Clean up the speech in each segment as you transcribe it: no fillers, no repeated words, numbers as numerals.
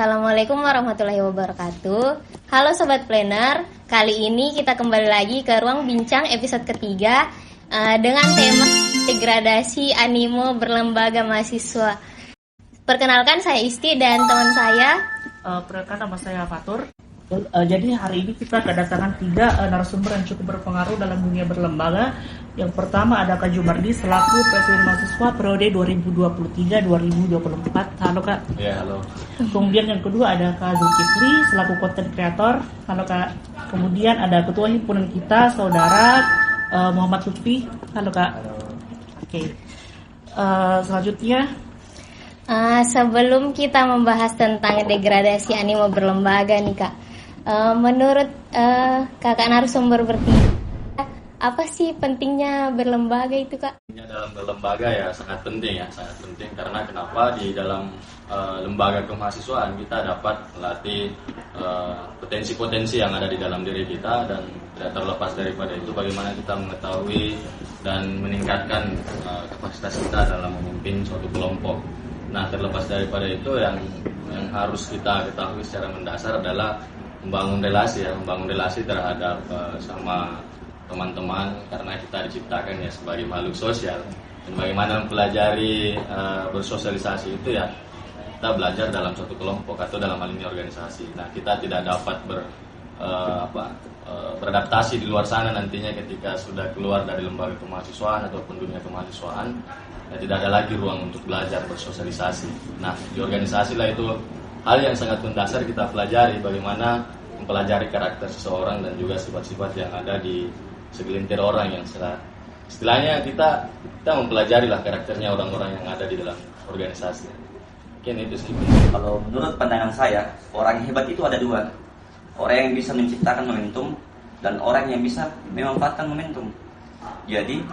Assalamualaikum warahmatullahi wabarakatuh. Halo Sobat Planner, kali ini kita kembali lagi ke Ruang Bincang episode ketiga dengan tema degradasi animo berlembaga mahasiswa. Perkenalkan, saya Isti dan teman saya. Perkenalkan, nama saya Fatur. Jadi hari ini kita kedatangan 3 narasumber yang cukup berpengaruh dalam dunia berlembaga. Yang pertama ada Kak Jumardi selaku Presiden Mahasiswa periode 2023-2024. Halo Kak. Ya, halo. Kemudian yang kedua ada Kak Zulkifli selaku Content Creator. Halo Kak. Kemudian ada Ketua Himpunan kita, Saudara Muhammad Lutfi. Halo Kak. Halo. Oke. Selanjutnya. Sebelum kita membahas tentang degradasi animo berlembaga nih Kak, menurut kakak narasumber bertiga, apa sih pentingnya berlembaga itu Kak? Dalam berlembaga ya sangat penting karena kenapa di dalam lembaga kemahasiswaan kita dapat melatih potensi-potensi yang ada di dalam diri kita, dan tidak terlepas daripada itu bagaimana kita mengetahui dan meningkatkan kapasitas kita dalam memimpin suatu kelompok. Nah, terlepas daripada itu yang harus kita ketahui secara mendasar adalah membangun relasi terhadap sama teman-teman, karena kita diciptakan ya sebagai makhluk sosial, dan bagaimana mempelajari bersosialisasi itu ya kita belajar dalam suatu kelompok atau dalam hal ini organisasi. Nah, kita tidak dapat beradaptasi di luar sana nantinya ketika sudah keluar dari lembaga kemahasiswaan ataupun dunia kemahasiswaan. Ya, tidak ada lagi ruang untuk belajar bersosialisasi. Nah, di organisasi lah itu hal yang sangat mendasar kita pelajari, bagaimana mempelajari karakter seseorang dan juga sifat-sifat yang ada di segelintir orang yang istilahnya kita mempelajari lah karakternya orang-orang yang ada di dalam organisasi. Mungkin itu sih. Kalau menurut pandangan saya, orang yang hebat itu ada 2. Orang yang bisa menciptakan momentum dan orang yang bisa memanfaatkan momentum. Jadi,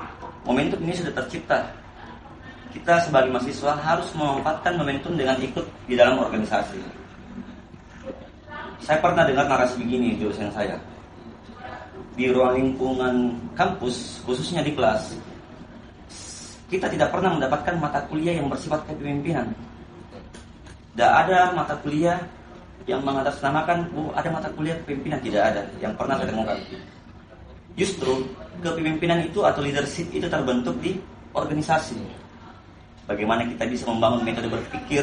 momentum ini sudah tercipta. Kita sebagai mahasiswa harus memanfaatkan momentum dengan ikut di dalam organisasi. Saya pernah dengar narasi begini di dosen saya. Di ruang lingkungan kampus, khususnya di kelas, kita tidak pernah mendapatkan mata kuliah yang bersifat kepemimpinan. Tidak ada mata kuliah yang mengatasnamakan, ada mata kuliah kepemimpinan, tidak ada yang pernah saya temukan. Justru kepemimpinan itu atau leadership itu terbentuk di organisasi. Bagaimana kita bisa membangun metode berpikir,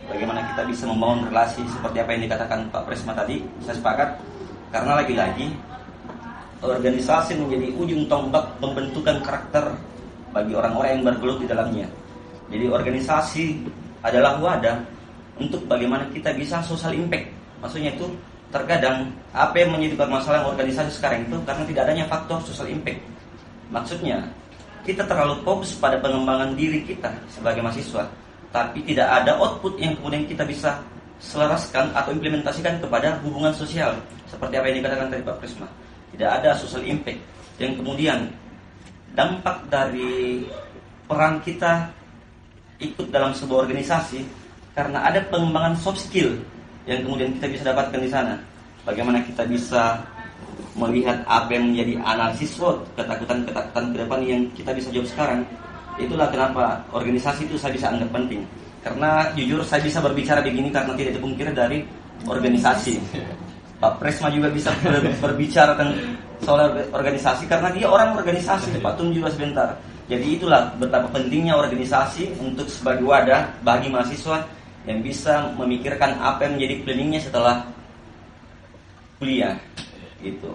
bagaimana kita bisa membangun relasi seperti apa yang dikatakan Pak Presma tadi, saya sepakat. Karena lagi-lagi organisasi menjadi ujung tombak pembentukan karakter bagi orang-orang yang bergelut di dalamnya. Jadi organisasi adalah wadah untuk bagaimana kita bisa social impact. Maksudnya itu terkadang apa yang menjadi permasalahan organisasi sekarang itu karena tidak adanya faktor social impact. Maksudnya kita terlalu fokus pada pengembangan diri kita sebagai mahasiswa, tapi tidak ada output yang kemudian kita bisa selaraskan atau implementasikan kepada hubungan sosial seperti apa yang dikatakan tadi Pak Prisma. Tidak ada social impact yang kemudian dampak dari peran kita ikut dalam sebuah organisasi, karena ada pengembangan soft skill yang kemudian kita bisa dapatkan di sana. Bagaimana kita bisa melihat apa yang menjadi analisis SWOT, ketakutan-ketakutan ke depan yang kita bisa jawab sekarang. Itulah kenapa organisasi itu saya bisa anggap penting. Karena jujur saya bisa berbicara begini karena tidak dipungkiri dari organisasi. Pak Presma juga bisa berbicara tentang soal organisasi karena dia orang organisasi. Pak Tum juga sebentar. Jadi itulah betapa pentingnya organisasi untuk sebagai wadah bagi mahasiswa yang bisa memikirkan apa yang menjadi planningnya setelah kuliah. Itu.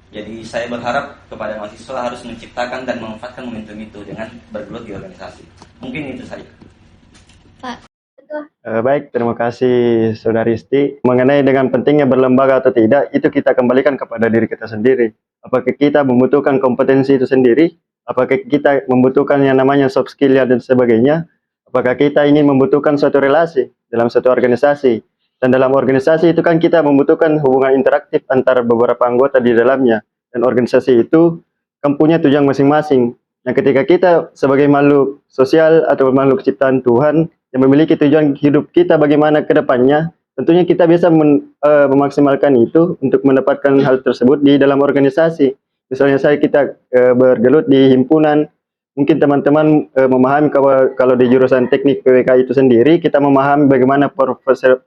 Jadi saya berharap kepada mahasiswa harus menciptakan dan memanfaatkan momentum itu dengan bergelut di organisasi. Mungkin itu saja. Pak. Baik, terima kasih Saudari Isti. Mengenai dengan pentingnya berlembaga atau tidak, itu kita kembalikan kepada diri kita sendiri. Apakah kita membutuhkan kompetensi itu sendiri? Apakah kita membutuhkan yang namanya soft skill dan sebagainya? Apakah kita ingin membutuhkan suatu relasi dalam suatu organisasi? Dan dalam organisasi itu kan kita membutuhkan hubungan interaktif antara beberapa anggota di dalamnya. Dan organisasi itu kan punya tujuan masing-masing. Nah, ketika kita sebagai makhluk sosial atau makhluk ciptaan Tuhan yang memiliki tujuan hidup kita bagaimana ke depannya, tentunya kita bisa memaksimalkan itu untuk mendapatkan hal tersebut di dalam organisasi. Misalnya kita bergelut di himpunan, mungkin teman-teman memahami kalau di jurusan teknik PWK itu sendiri, kita memahami bagaimana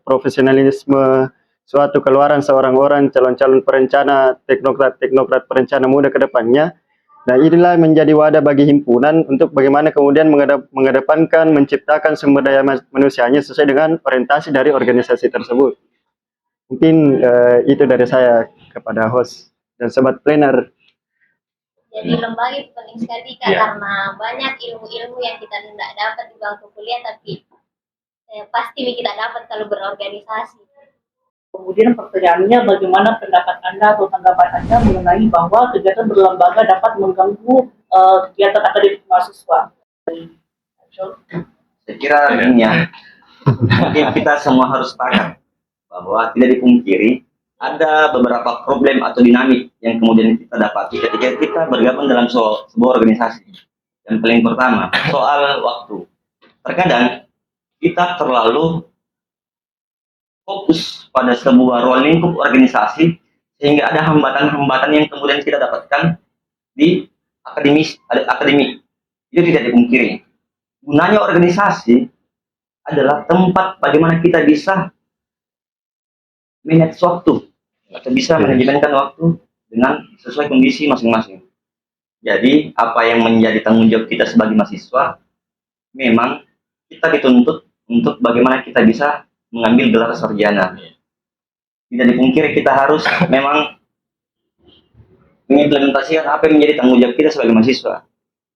profesionalisme suatu keluaran seorang orang calon-calon perencana, teknokrat perencana muda ke depannya. Nah, inilah menjadi wadah bagi himpunan untuk bagaimana kemudian mengedepankan, menciptakan sumber daya manusianya sesuai dengan orientasi dari organisasi tersebut. Mungkin itu dari saya kepada host dan sobat planner. Jadi lembaga itu penting sekali Kak, karena banyak ilmu-ilmu yang kita tidak dapat di bangku kuliah, tapi pasti kita dapat kalau berorganisasi. Kemudian pertanyaannya, bagaimana pendapat Anda atau tanggapan Anda mengenai bahwa kegiatan berlembaga dapat mengganggu kegiatan akademik mahasiswa? Saya kira ini ya, mungkin kita semua harus sepakat bahwa tidak dipungkiri ada beberapa problem atau dinamik yang kemudian kita dapati ketika kita bergabung dalam sebuah organisasi. Yang paling pertama, soal waktu. Terkadang kita terlalu fokus pada sebuah ruang lingkup organisasi sehingga ada hambatan-hambatan yang kemudian kita dapatkan di akademik. Itu tidak dipungkiri. Gunanya organisasi adalah tempat bagaimana kita bisa manage waktu atau bisa manajemenkan waktu dengan sesuai kondisi masing-masing. Jadi apa yang menjadi tanggung jawab kita sebagai mahasiswa, memang kita dituntut untuk bagaimana kita bisa mengambil gelar sarjana. Tidak dipungkiri kita harus memang mengimplementasikan apa yang menjadi tanggung jawab kita sebagai mahasiswa.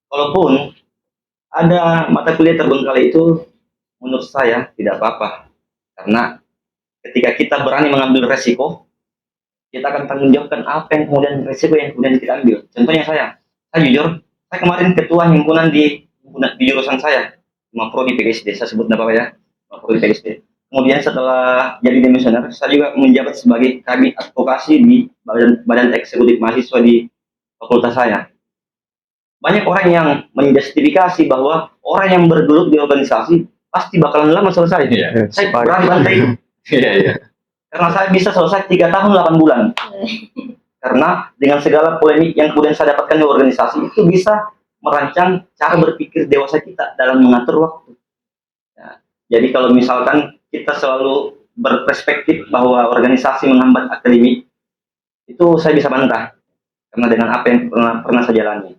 Walaupun ada mata kuliah terbengkalai itu, menurut saya tidak apa-apa. Karena ketika kita berani mengambil resiko, kita akan tanggung jawabkan apa yang kemudian resiko yang kemudian kita ambil. Contohnya saya jujur, saya kemarin ketua himpunan di jurusan saya, Prodi PGSD, saya sebut apa ya, Prodi PGSD. Kemudian setelah jadi demisioner, saya juga menjabat sebagai kabid advokasi di badan eksekutif mahasiswa di fakultas saya. Banyak orang yang menjustifikasi bahwa orang yang bergelut di organisasi pasti bakalan lama selesai. Saya berani bantai itu. Karena saya bisa selesai 3 tahun 8 bulan. Karena dengan segala polemik yang kemudian saya dapatkan di organisasi, itu bisa merancang cara berpikir dewasa kita dalam mengatur waktu. Ya, jadi kalau misalkan kita selalu berperspektif bahwa organisasi menghambat akademik, itu saya bisa bantah. Karena dengan apa yang pernah saya jalani.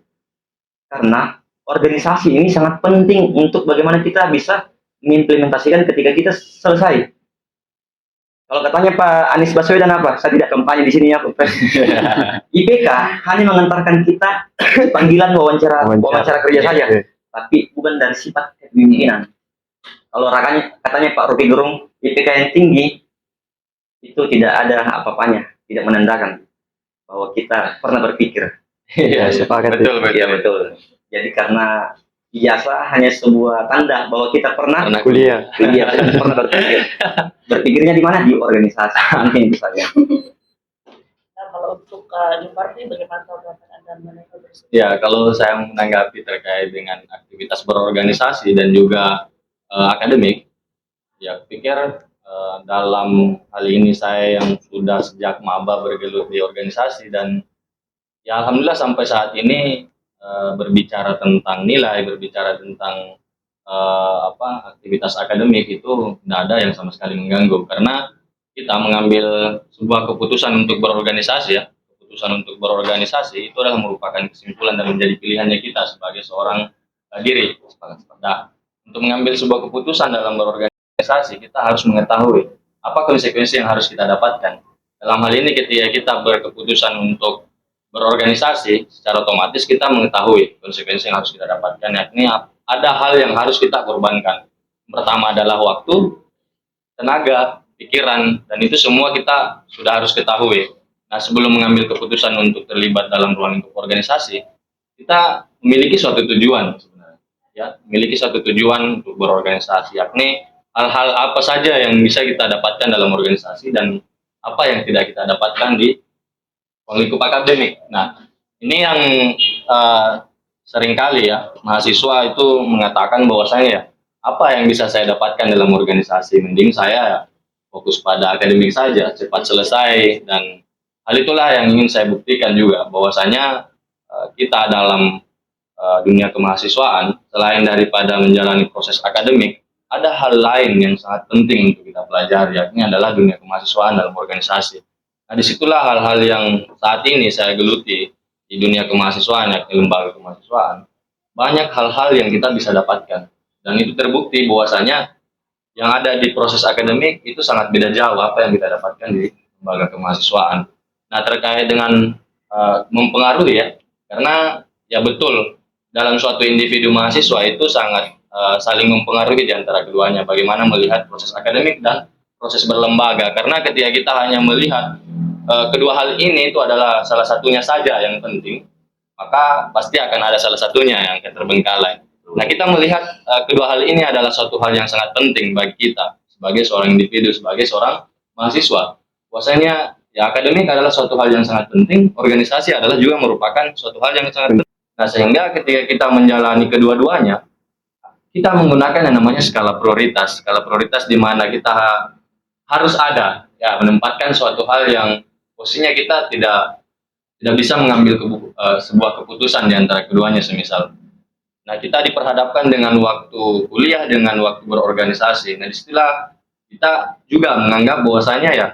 Karena organisasi ini sangat penting untuk bagaimana kita bisa mengimplementasikan ketika kita selesai. Kalau katanya Pak Anies Baswedan apa? Saya tidak kampanye di sini ya, Pak. IPK hanya mengantarkan kita panggilan wawancara kerja saja, tapi bukan dari sifat kepemimpinan. Kalau katanya Pak Rocky Gerung, IPK yang tinggi itu tidak ada apa-apanya, tidak menandakan bahwa kita pernah berpikir. Iya, betul. Iya, betul. Jadi karena ijazah hanya sebuah tanda bahwa kita pernah kuliah. Pernah berpikir. Berpikirnya di mana? Di organisasi. Mungkin itu saja. Nah, kalau untuk Jumardi, bagaimana tanggapan Anda mengenai hal tersebut? Ya, kalau saya menanggapi terkait dengan aktivitas berorganisasi dan juga akademik, ya pikir dalam hal ini saya yang sudah sejak maba bergelut di organisasi dan ya alhamdulillah sampai saat ini berbicara tentang nilai, berbicara tentang aktivitas akademik itu tidak ada yang sama sekali mengganggu karena kita mengambil sebuah keputusan untuk berorganisasi ya. Keputusan untuk berorganisasi itu adalah merupakan kesimpulan dan menjadi pilihannya kita sebagai seorang diri. Nah, untuk mengambil sebuah keputusan dalam berorganisasi kita harus mengetahui apa konsekuensi yang harus kita dapatkan. Dalam hal ini ketika kita berkeputusan untuk berorganisasi, secara otomatis kita mengetahui konsekuensi yang harus kita dapatkan, yakni ada hal yang harus kita korbankan. Pertama adalah waktu, tenaga, pikiran, dan itu semua kita sudah harus ketahui. Nah, sebelum mengambil keputusan untuk terlibat dalam ruang lingkup organisasi, kita memiliki suatu tujuan sebenarnya. Ya, memiliki suatu tujuan untuk berorganisasi, yakni hal-hal apa saja yang bisa kita dapatkan dalam organisasi dan apa yang tidak kita dapatkan di lingkup akademik. Nah, ini yang seringkali ya mahasiswa itu mengatakan bahwasanya ya apa yang bisa saya dapatkan dalam organisasi, mending saya fokus pada akademik saja, cepat selesai. Dan hal itulah yang ingin saya buktikan juga bahwasanya kita dalam dunia kemahasiswaan, selain daripada menjalani proses akademik, ada hal lain yang sangat penting untuk kita pelajari, yakni adalah dunia kemahasiswaan dalam organisasi. Nah, disitulah hal-hal yang saat ini saya geluti di dunia kemahasiswaan, yakni lembaga kemahasiswaan. Banyak hal-hal yang kita bisa dapatkan, dan itu terbukti bahwasanya yang ada di proses akademik itu sangat beda jauh apa yang kita dapatkan di lembaga kemahasiswaan. Nah, terkait dengan mempengaruhi ya, karena ya betul dalam suatu individu mahasiswa itu sangat saling mempengaruhi di antara keduanya. Bagaimana melihat proses akademik dan proses berlembaga, karena ketika kita hanya melihat kedua hal ini itu adalah salah satunya saja yang penting, maka pasti akan ada salah satunya yang akan terbengkalai. Nah, kita melihat kedua hal ini adalah suatu hal yang sangat penting bagi kita sebagai seorang individu, sebagai seorang mahasiswa. Bahwasanya ya akademik adalah suatu hal yang sangat penting, organisasi adalah juga merupakan suatu hal yang sangat penting. Nah, sehingga ketika kita menjalani kedua-duanya, kita menggunakan yang namanya skala prioritas. Skala prioritas di mana kita harus ada ya menempatkan suatu hal yang posisinya kita tidak bisa mengambil sebuah keputusan di antara keduanya semisal. Nah, kita diperhadapkan dengan waktu kuliah dengan waktu berorganisasi. Nah, disitulah kita juga menganggap bahwasanya ya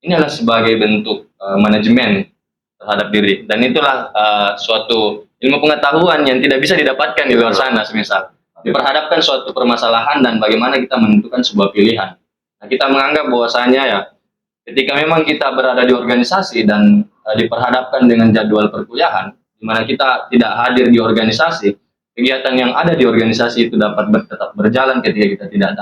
ini adalah sebagai bentuk manajemen terhadap diri, dan itulah suatu ilmu pengetahuan yang tidak bisa didapatkan di luar sana. Semisal diperhadapkan suatu permasalahan dan bagaimana kita menentukan sebuah pilihan. Nah, kita menganggap bahwasanya ya ketika memang kita berada di organisasi dan diperhadapkan dengan jadwal perkuliahan, di mana kita tidak hadir di organisasi, kegiatan yang ada di organisasi itu dapat tetap berjalan ketika kita tidak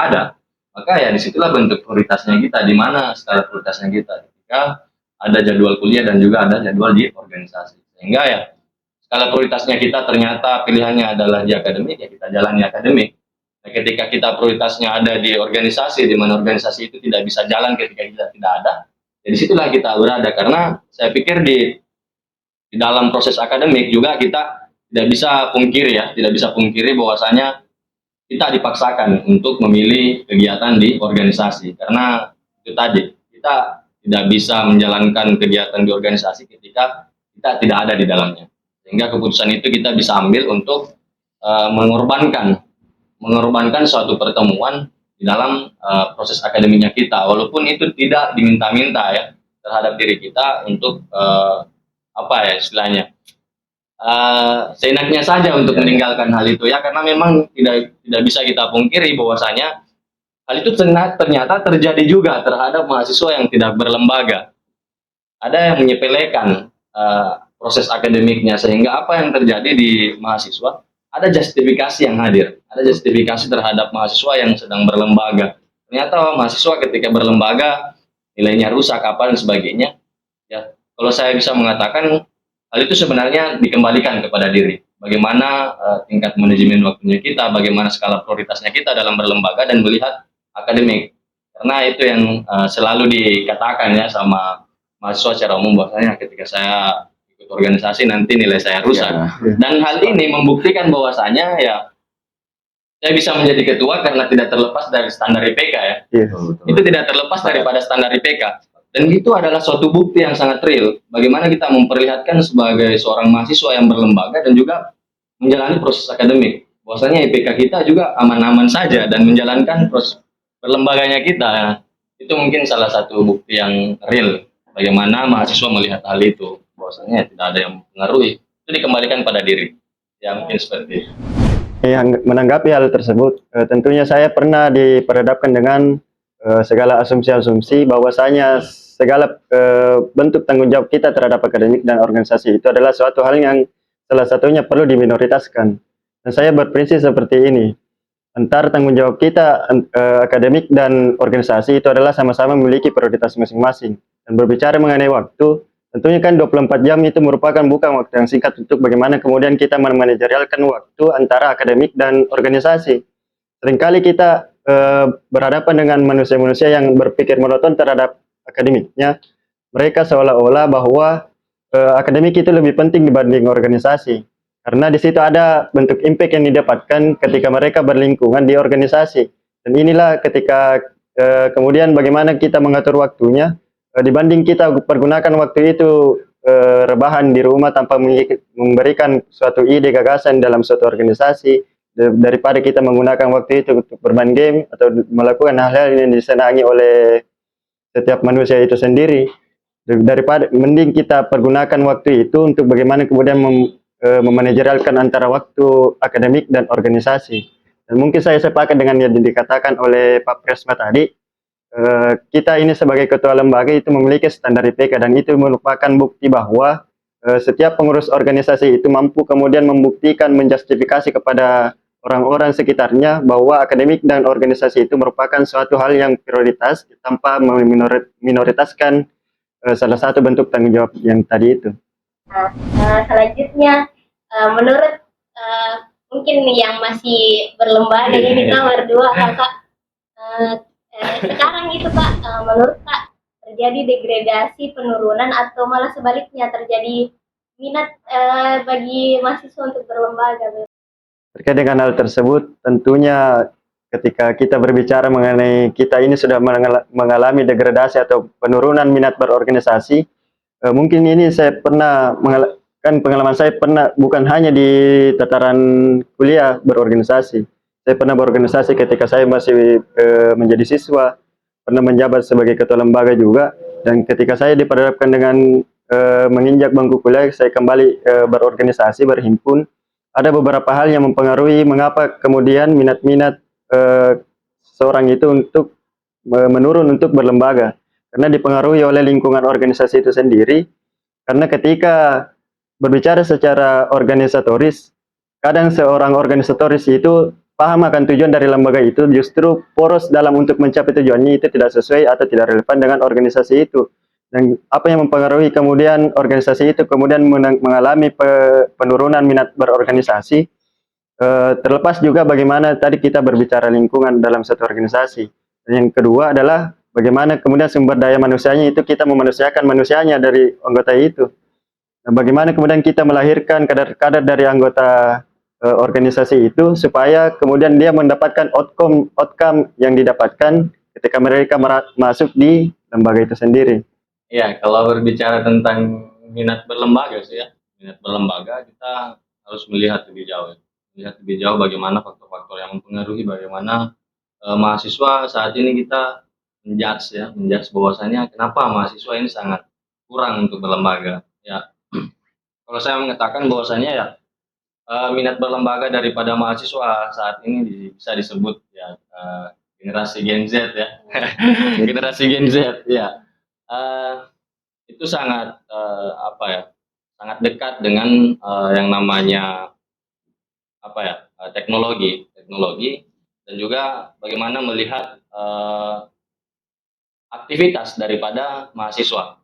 ada, maka ya disitulah bentuk prioritasnya kita, di mana skala prioritasnya kita ketika ada jadwal kuliah dan juga ada jadwal di organisasi. Sehingga ya skala prioritasnya kita ternyata pilihannya adalah di akademik, ya kita jalani akademik. Nah, ketika kita prioritasnya ada di organisasi, di mana organisasi itu tidak bisa jalan ketika kita tidak ada, ya disitulah kita berada. Karena saya pikir di dalam proses akademik juga kita tidak bisa pungkiri bahwasanya kita dipaksakan untuk memilih kegiatan di organisasi, karena itu tadi kita tidak bisa menjalankan kegiatan di organisasi ketika kita tidak ada di dalamnya, sehingga keputusan itu kita bisa ambil untuk mengorbankan suatu pertemuan di dalam proses akademiknya kita, walaupun itu tidak diminta-minta ya terhadap diri kita untuk istilahnya seenaknya saja untuk meninggalkan hal itu ya, karena memang tidak bisa kita pungkiri bahwasanya hal itu ternyata terjadi juga terhadap mahasiswa yang tidak berlembaga. Ada yang menyepelekan proses akademiknya, sehingga apa yang terjadi di mahasiswa, ada justifikasi yang hadir, ada justifikasi terhadap mahasiswa yang sedang berlembaga. Ternyata mahasiswa ketika berlembaga nilainya rusak apa dan sebagainya. Ya, kalau saya bisa mengatakan hal itu sebenarnya dikembalikan kepada diri. Bagaimana tingkat manajemen waktunya kita, bagaimana skala prioritasnya kita dalam berlembaga dan melihat akademik. Karena itu yang selalu dikatakan ya sama mahasiswa secara umum, bahwasanya ketika saya ikut organisasi nanti nilai saya rusak. Dan hal ini membuktikan bahwasanya ya saya bisa menjadi ketua karena tidak terlepas dari standar IPK ya. Itu tidak terlepas daripada standar IPK. Dan itu adalah suatu bukti yang sangat real bagaimana kita memperlihatkan sebagai seorang mahasiswa yang berlembaga dan juga menjalani proses akademik, bahwasanya IPK kita juga aman-aman saja dan menjalankan proses berlembaganya kita. Itu mungkin salah satu bukti yang real bagaimana mahasiswa melihat hal itu, bahwasanya tidak ada yang mempengaruhi, itu dikembalikan pada diri. Ya mungkin seperti itu. Yang menanggapi hal tersebut, tentunya saya pernah diperhadapkan dengan segala asumsi-asumsi bahwasanya segala bentuk tanggung jawab kita terhadap akademik dan organisasi itu adalah suatu hal yang salah satunya perlu diminoritaskan. Dan saya berprinsip seperti ini, antara tanggung jawab kita akademik dan organisasi itu adalah sama-sama memiliki prioritas masing-masing. Dan berbicara mengenai waktu, tentunya kan 24 jam itu merupakan bukan waktu yang singkat untuk bagaimana kemudian kita memanajerialkan waktu antara akademik dan organisasi. Seringkali kita berhadapan dengan manusia-manusia yang berpikir monoton terhadap akademiknya. Mereka seolah-olah bahwa akademik itu lebih penting dibanding organisasi, karena di situ ada bentuk impact yang didapatkan ketika mereka berlingkungan di organisasi. Dan inilah ketika kemudian bagaimana kita mengatur waktunya, dibanding kita pergunakan waktu itu rebahan di rumah tanpa memberikan suatu ide gagasan dalam suatu organisasi, daripada kita menggunakan waktu itu untuk bermain game atau melakukan hal-hal yang disenangi oleh setiap manusia itu sendiri. Daripada mending kita pergunakan waktu itu untuk bagaimana kemudian memanajerialkan antara waktu akademik dan organisasi. Dan mungkin saya sepakat dengan yang dikatakan oleh Pak Presma tadi. Kita ini sebagai ketua lembaga itu memiliki standar IPK, dan itu merupakan bukti bahwa setiap pengurus organisasi itu mampu kemudian membuktikan, menjustifikasi kepada orang-orang sekitarnya bahwa akademik dan organisasi itu merupakan suatu hal yang prioritas tanpa minoritaskan salah satu bentuk tanggung jawab yang tadi itu. Selanjutnya, menurut mungkin yang masih berlembaga ini kita berdua kakak, sekarang itu Kak, menurut Kak terjadi degradasi, penurunan, atau malah sebaliknya terjadi minat bagi mahasiswa untuk berlembaga? Terkait dengan hal tersebut, tentunya ketika kita berbicara mengenai kita ini sudah mengalami degradasi atau penurunan minat berorganisasi, mungkin ini saya pernah pengalaman saya pernah bukan hanya di tataran kuliah berorganisasi. Saya pernah berorganisasi ketika saya masih menjadi siswa, pernah menjabat sebagai ketua lembaga juga, dan ketika saya diperhadapkan dengan menginjak bangku kuliah, saya kembali berorganisasi, berhimpun. Ada beberapa hal yang mempengaruhi mengapa kemudian minat-minat seorang itu untuk menurun untuk berlembaga, karena dipengaruhi oleh lingkungan organisasi itu sendiri. Karena ketika berbicara secara organisatoris, kadang seorang organisatoris itu paham akan tujuan dari lembaga itu, justru poros dalam untuk mencapai tujuannya itu tidak sesuai atau tidak relevan dengan organisasi itu. Dan apa yang mempengaruhi kemudian organisasi itu kemudian mengalami penurunan minat berorganisasi, terlepas juga bagaimana tadi kita berbicara lingkungan dalam satu organisasi. Dan yang kedua adalah bagaimana kemudian sumber daya manusianya itu kita memanusiakan manusianya dari anggota itu. Nah, bagaimana kemudian kita melahirkan kader-kader dari anggota organisasi itu supaya kemudian dia mendapatkan outcome yang didapatkan ketika mereka masuk di lembaga itu sendiri. Ya, kalau berbicara tentang minat berlembaga sih ya, minat berlembaga kita harus melihat lebih jauh. Melihat lebih jauh bagaimana faktor-faktor yang mempengaruhi bagaimana mahasiswa saat ini kita menjudge bahwasanya kenapa mahasiswa ini sangat kurang untuk berlembaga. Ya, kalau saya mengatakan bahwasanya ya minat berlembaga daripada mahasiswa saat ini bisa disebut ya generasi Gen Z ya. Generasi Gen Z ya. Itu sangat sangat dekat dengan yang namanya teknologi dan juga bagaimana melihat aktivitas daripada mahasiswa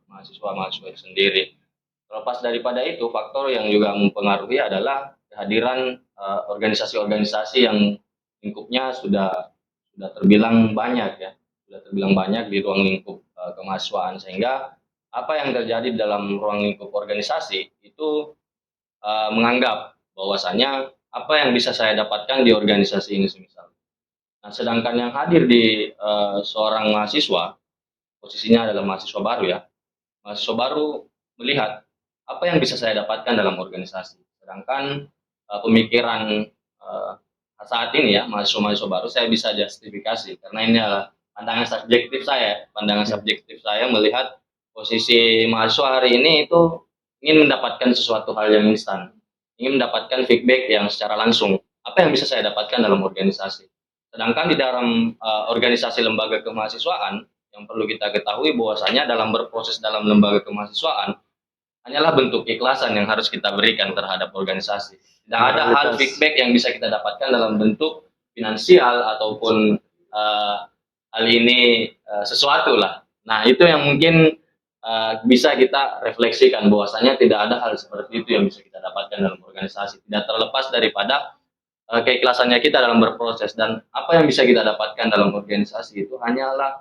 itu sendiri. Terlepas daripada itu, faktor yang juga mempengaruhi adalah kehadiran organisasi-organisasi yang lingkupnya sudah terbilang banyak ya, di ruang lingkup kemahasiswaan, sehingga apa yang terjadi dalam ruang lingkup organisasi itu menganggap bahwasanya apa yang bisa saya dapatkan di organisasi ini semisal. Nah, sedangkan yang hadir di seorang mahasiswa, posisinya adalah mahasiswa baru ya, mahasiswa baru melihat apa yang bisa saya dapatkan dalam organisasi. Sedangkan pemikiran saat ini ya, mahasiswa baru saya bisa justifikasi karena ini adalah pandangan subjektif saya melihat posisi mahasiswa hari ini itu ingin mendapatkan sesuatu hal yang instan, ingin mendapatkan feedback yang secara langsung. Apa yang bisa saya dapatkan dalam organisasi? Sedangkan di dalam organisasi lembaga kemahasiswaan yang perlu kita ketahui bahwasanya dalam berproses dalam lembaga kemahasiswaan hanyalah bentuk ikhlasan yang harus kita berikan terhadap organisasi. Tidak ada hal feedback yang bisa kita dapatkan dalam bentuk finansial ataupun hal ini sesuatu lah. Nah, itu yang mungkin bisa kita refleksikan bahwasanya tidak ada hal seperti itu yang bisa kita dapatkan dalam organisasi. Tidak terlepas daripada keikhlasannya kita dalam berproses, dan apa yang bisa kita dapatkan dalam organisasi itu hanyalah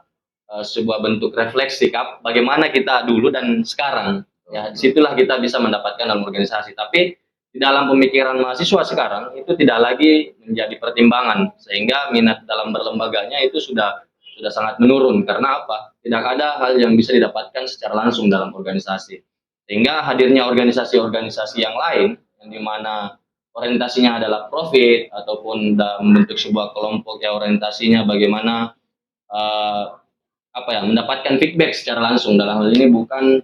sebuah bentuk refleksi bagaimana kita dulu dan sekarang. Ya, disitulah kita bisa mendapatkan dalam organisasi. Tapi di dalam pemikiran mahasiswa sekarang itu tidak lagi menjadi pertimbangan, sehingga minat dalam berlembaganya itu sudah sangat menurun. Karena apa? Tidak ada hal yang bisa didapatkan secara langsung dalam organisasi. Sehingga hadirnya organisasi-organisasi yang lain yang dimana orientasinya adalah profit ataupun dalam bentuk sebuah kelompok yang orientasinya bagaimana eh, mendapatkan feedback secara langsung, dalam hal ini bukan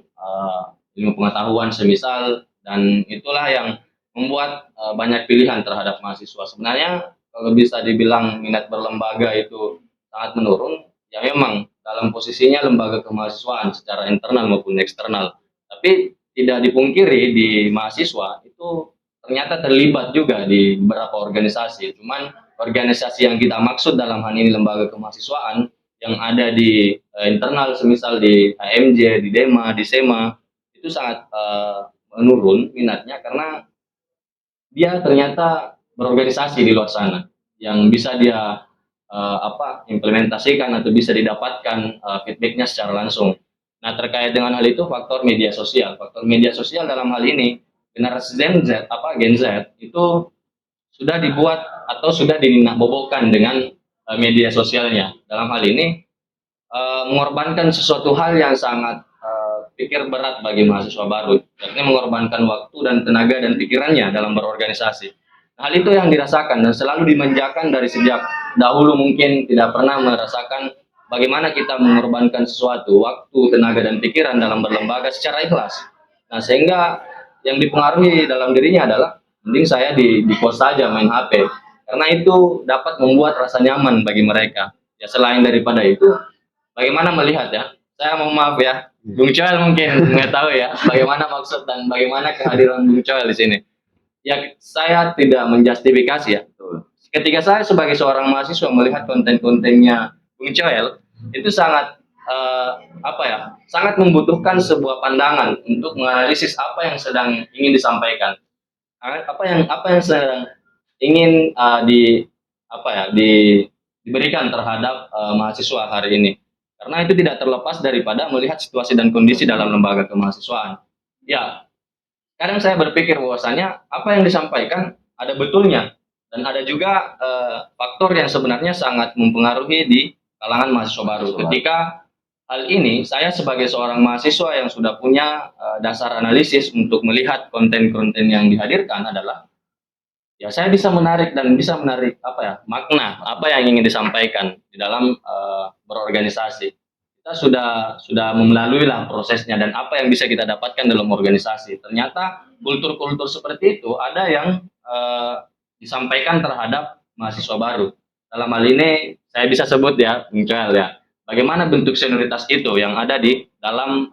ilmu pengetahuan semisal, dan itulah yang membuat banyak pilihan terhadap mahasiswa. Sebenarnya kalau bisa dibilang minat berlembaga itu sangat menurun, ya memang dalam posisinya lembaga kemahasiswaan secara internal maupun eksternal. Tapi tidak dipungkiri di mahasiswa itu ternyata terlibat juga di beberapa organisasi. Cuman organisasi yang kita maksud dalam hal ini lembaga kemahasiswaan yang ada di internal, semisal di HMJ, di DEMA, di SEMA, itu sangat menurun minatnya karena dia ternyata berorganisasi di luar sana yang bisa dia implementasikan atau bisa didapatkan feedbacknya secara langsung. Nah, terkait dengan hal itu faktor media sosial. Faktor media sosial dalam hal ini generasi Gen Z itu sudah dibuat atau sudah dinabobokan dengan media sosialnya. Dalam hal ini mengorbankan sesuatu hal yang sangat pikir berat bagi mahasiswa baru, yakni mengorbankan waktu dan tenaga dan pikirannya dalam berorganisasi. Hal itu yang dirasakan dan selalu dimanjakan dari sejak dahulu, mungkin tidak pernah merasakan bagaimana kita mengorbankan sesuatu, waktu, tenaga, dan pikiran dalam berlembaga secara ikhlas. Nah, sehingga yang dipengaruhi dalam dirinya adalah, mending saya di kos saja main HP, karena itu dapat membuat rasa nyaman bagi mereka. Ya, selain daripada itu, bagaimana melihat ya? Saya mau maaf ya, Bung Coel mungkin nggak tahu ya bagaimana maksud dan bagaimana kehadiran Bung Coel di sini. Ya, saya tidak menjustifikasi ya. Ketika saya sebagai seorang mahasiswa melihat konten-kontennya Bung Coel, itu sangat sangat membutuhkan sebuah pandangan untuk menganalisis apa yang sedang ingin disampaikan, apa yang sedang ingin diberikan terhadap mahasiswa hari ini. Karena itu tidak terlepas daripada melihat situasi dan kondisi dalam lembaga kemahasiswaan. Ya, kadang saya berpikir bahwasanya apa yang disampaikan ada betulnya, dan ada juga faktor yang sebenarnya sangat mempengaruhi di kalangan mahasiswa baru. Ketika hal ini, saya sebagai seorang mahasiswa yang sudah punya dasar analisis untuk melihat konten-konten yang dihadirkan adalah, ya saya bisa menarik makna apa yang ingin disampaikan di dalam berorganisasi. Kita sudah melalui lah prosesnya dan apa yang bisa kita dapatkan dalam organisasi. Ternyata kultur-kultur seperti itu ada yang disampaikan terhadap mahasiswa baru. Dalam hal ini saya bisa sebut ya, Bung Joel ya, bagaimana bentuk senioritas itu yang ada di dalam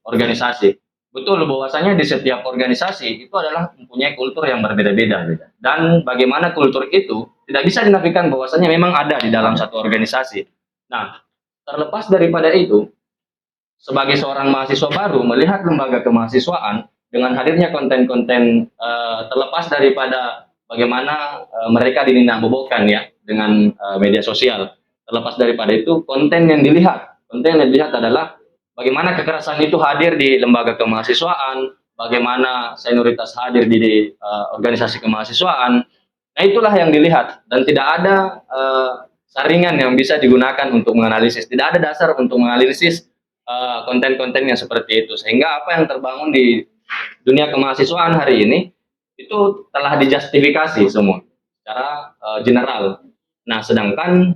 organisasi. Betul bahwasanya di setiap organisasi itu adalah mempunyai kultur yang berbeda-beda, dan bagaimana kultur itu tidak bisa dinafikan bahwasanya memang ada di dalam satu organisasi. Nah, terlepas daripada itu, sebagai seorang mahasiswa baru melihat lembaga kemahasiswaan dengan hadirnya konten-konten terlepas daripada bagaimana mereka dininabobokan ya dengan media sosial. Terlepas daripada itu, konten yang dilihat adalah bagaimana kekerasan itu hadir di lembaga kemahasiswaan, bagaimana senioritas hadir di organisasi kemahasiswaan. Nah, itulah yang dilihat, dan tidak ada saringan yang bisa digunakan untuk menganalisis. Tidak ada dasar untuk menganalisis konten-konten yang seperti itu. Sehingga apa yang terbangun di dunia kemahasiswaan hari ini itu telah dijustifikasi semua secara general. Nah, sedangkan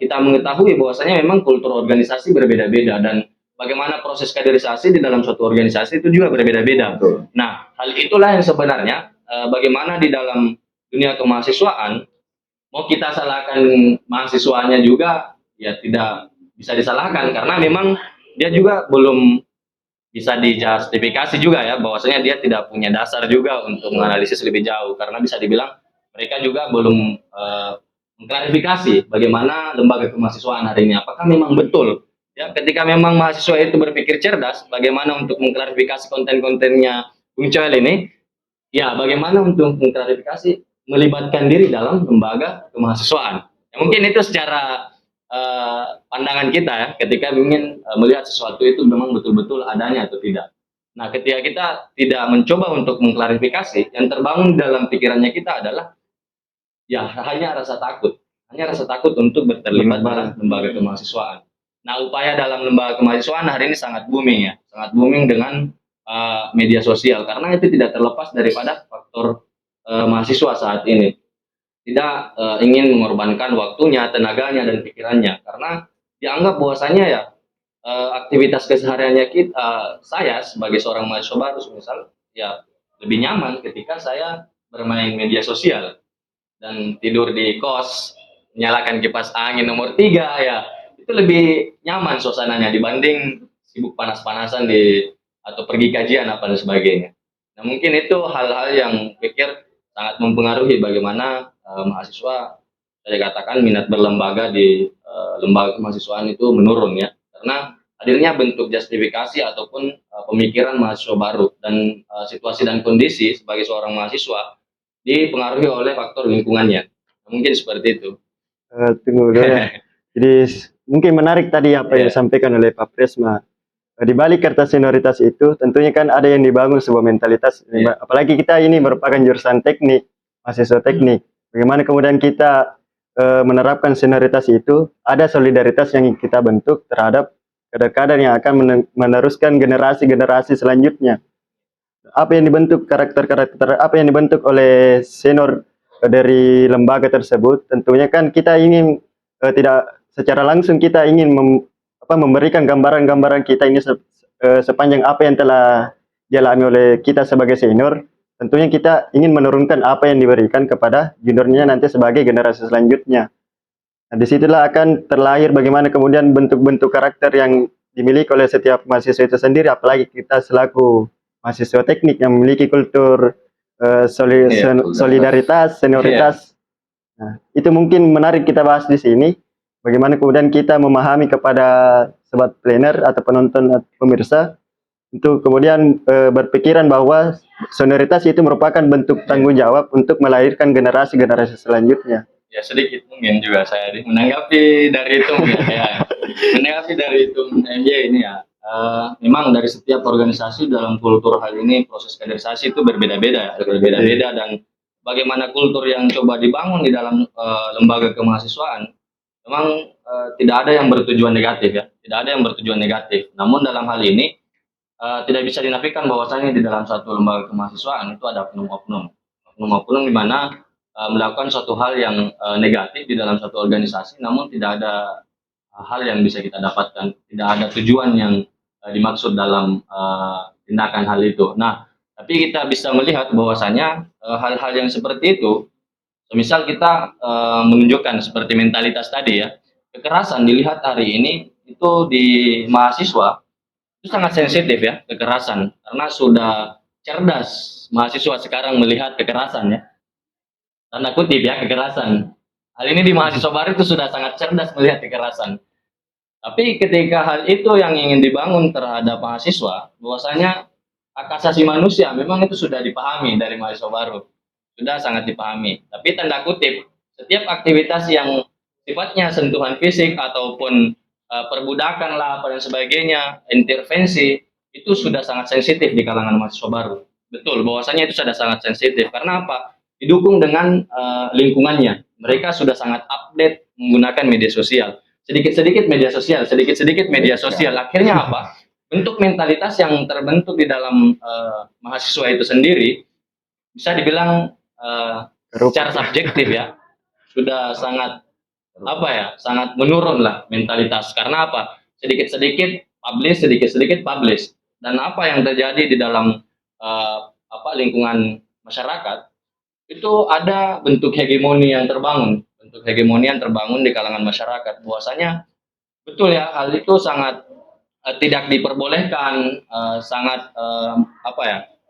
kita mengetahui bahwasanya memang kultur organisasi berbeda-beda, dan bagaimana proses kaderisasi di dalam suatu organisasi itu juga berbeda-beda. Nah, hal itulah yang sebenarnya bagaimana di dalam dunia kemahasiswaan, mau kita salahkan mahasiswanya juga, ya tidak bisa disalahkan, karena memang dia juga belum bisa dijustifikasi juga ya, bahwasanya dia tidak punya dasar juga untuk menganalisis lebih jauh, karena bisa dibilang mereka juga belum mengklarifikasi bagaimana lembaga kemahasiswaan hari ini, apakah memang betul. Ya, ketika memang mahasiswa itu berpikir cerdas, bagaimana untuk mengklarifikasi konten-kontennya Bung Coel ini, ya bagaimana untuk mengklarifikasi, melibatkan diri dalam lembaga kemahasiswaan. Ya, mungkin itu secara pandangan kita ya, ketika ingin melihat sesuatu itu memang betul-betul adanya atau tidak. Nah, ketika kita tidak mencoba untuk mengklarifikasi, yang terbangun dalam pikirannya kita adalah ya hanya rasa takut untuk berterlibat dalam lembaga kemahasiswaan. Nah, upaya dalam lembaga kemahasiswaan hari ini sangat booming ya, sangat booming dengan media sosial, karena itu tidak terlepas daripada faktor mahasiswa saat ini tidak ingin mengorbankan waktunya, tenaganya, dan pikirannya, karena dianggap bahwasanya ya aktivitas kesehariannya kita, saya sebagai seorang mahasiswa baru misal ya lebih nyaman ketika saya bermain media sosial dan tidur di kos, nyalakan kipas angin nomor 3 ya, itu lebih nyaman suasananya dibanding sibuk panas-panasan di atau pergi kajian apa dan sebagainya. Nah mungkin itu hal-hal yang pikir sangat mempengaruhi bagaimana mahasiswa, saya katakan minat berlembaga di lembaga kemahasiswaan itu menurun ya, karena hadirnya bentuk justifikasi ataupun pemikiran mahasiswa baru dan situasi dan kondisi sebagai seorang mahasiswa dipengaruhi oleh faktor lingkungannya. Mungkin seperti itu. Tunggu dulu ya. Jadi mungkin menarik tadi apa yang disampaikan oleh Pak Presma. Di balik kata senioritas itu tentunya kan ada yang dibangun sebuah mentalitas. Apalagi kita ini merupakan jurusan teknik, mahasiswa teknik. Bagaimana kemudian kita menerapkan senioritas itu, ada solidaritas yang kita bentuk terhadap kader-kader yang akan meneruskan generasi-generasi selanjutnya. Apa yang dibentuk, karakter-karakter apa yang dibentuk oleh senior dari lembaga tersebut, tentunya kan kita ingin tidak secara langsung kita ingin memberikan gambaran-gambaran kita ini sepanjang apa yang telah dialami oleh kita sebagai senior. Tentunya kita ingin menurunkan apa yang diberikan kepada juniornya nanti sebagai generasi selanjutnya. Nah, disitulah akan terlahir bagaimana kemudian bentuk-bentuk karakter yang dimiliki oleh setiap mahasiswa itu sendiri, apalagi kita selaku mahasiswa teknik yang memiliki kultur solidaritas, senioritas. Nah, itu mungkin menarik kita bahas di sini. Bagaimana kemudian kita memahami kepada sobat planner atau penonton atau pemirsa untuk kemudian berpikiran bahwa senioritas itu merupakan bentuk tanggung jawab untuk melahirkan generasi-generasi selanjutnya. Ya sedikit mungkin juga saya menanggapi dari itu ya. Menanggapi dari itu MJ ini ya. Memang dari setiap organisasi dalam kultur hal ini proses kaderisasi itu berbeda-beda dan bagaimana kultur yang coba dibangun di dalam lembaga kemahasiswaan memang tidak ada yang bertujuan negatif ya, tidak ada yang bertujuan negatif. Namun dalam hal ini tidak bisa dinafikan bahwasanya di dalam satu lembaga kemahasiswaan itu ada oknum-oknum di mana melakukan suatu hal yang negatif di dalam satu organisasi, namun tidak ada hal yang bisa kita dapatkan, tidak ada tujuan yang dimaksud dalam tindakan hal itu. Nah, tapi kita bisa melihat bahwasanya hal-hal yang seperti itu, misal kita menunjukkan seperti mentalitas tadi ya, kekerasan dilihat hari ini itu di mahasiswa itu sangat sensitif ya, kekerasan, karena sudah cerdas mahasiswa sekarang melihat kekerasan ya, tanda kutip ya, kekerasan. Hal ini di mahasiswa baru itu sudah sangat cerdas melihat kekerasan. Tapi ketika hal itu yang ingin dibangun terhadap mahasiswa, bahwasanya hak asasi manusia memang itu sudah dipahami dari mahasiswa baru, sudah sangat dipahami. Tapi tanda kutip, setiap aktivitas yang sifatnya sentuhan fisik ataupun perbudakan lah apa dan sebagainya, intervensi, itu sudah sangat sensitif di kalangan mahasiswa baru. Betul, bahwasanya itu sudah sangat sensitif. Karena apa? Didukung dengan lingkungannya. Mereka sudah sangat update menggunakan media sosial. Sedikit-sedikit media sosial. Akhirnya apa? Bentuk mentalitas yang terbentuk di dalam mahasiswa itu sendiri, bisa dibilang secara subjektif ya, sudah sangat sangat menurun lah mentalitas. Karena apa? Sedikit-sedikit publish. Dan apa yang terjadi di dalam lingkungan masyarakat, itu ada bentuk hegemoni yang terbangun di kalangan masyarakat. Bahwasanya betul ya, hal itu sangat tidak diperbolehkan, sangat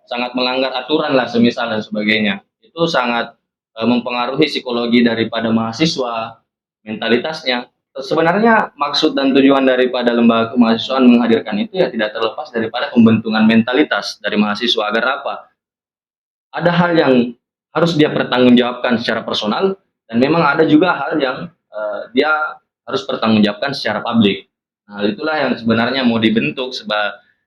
sangat melanggar aturan lah semisal dan sebagainya. Itu sangat mempengaruhi psikologi daripada mahasiswa, mentalitasnya. Sebenarnya maksud dan tujuan daripada lembaga kemahasiswaan menghadirkan itu ya tidak terlepas daripada pembentukan mentalitas dari mahasiswa, agar apa? Ada hal yang harus dia pertanggungjawabkan secara personal, dan memang ada juga hal yang dia harus pertanggungjawabkan secara publik. Nah, itulah yang sebenarnya mau dibentuk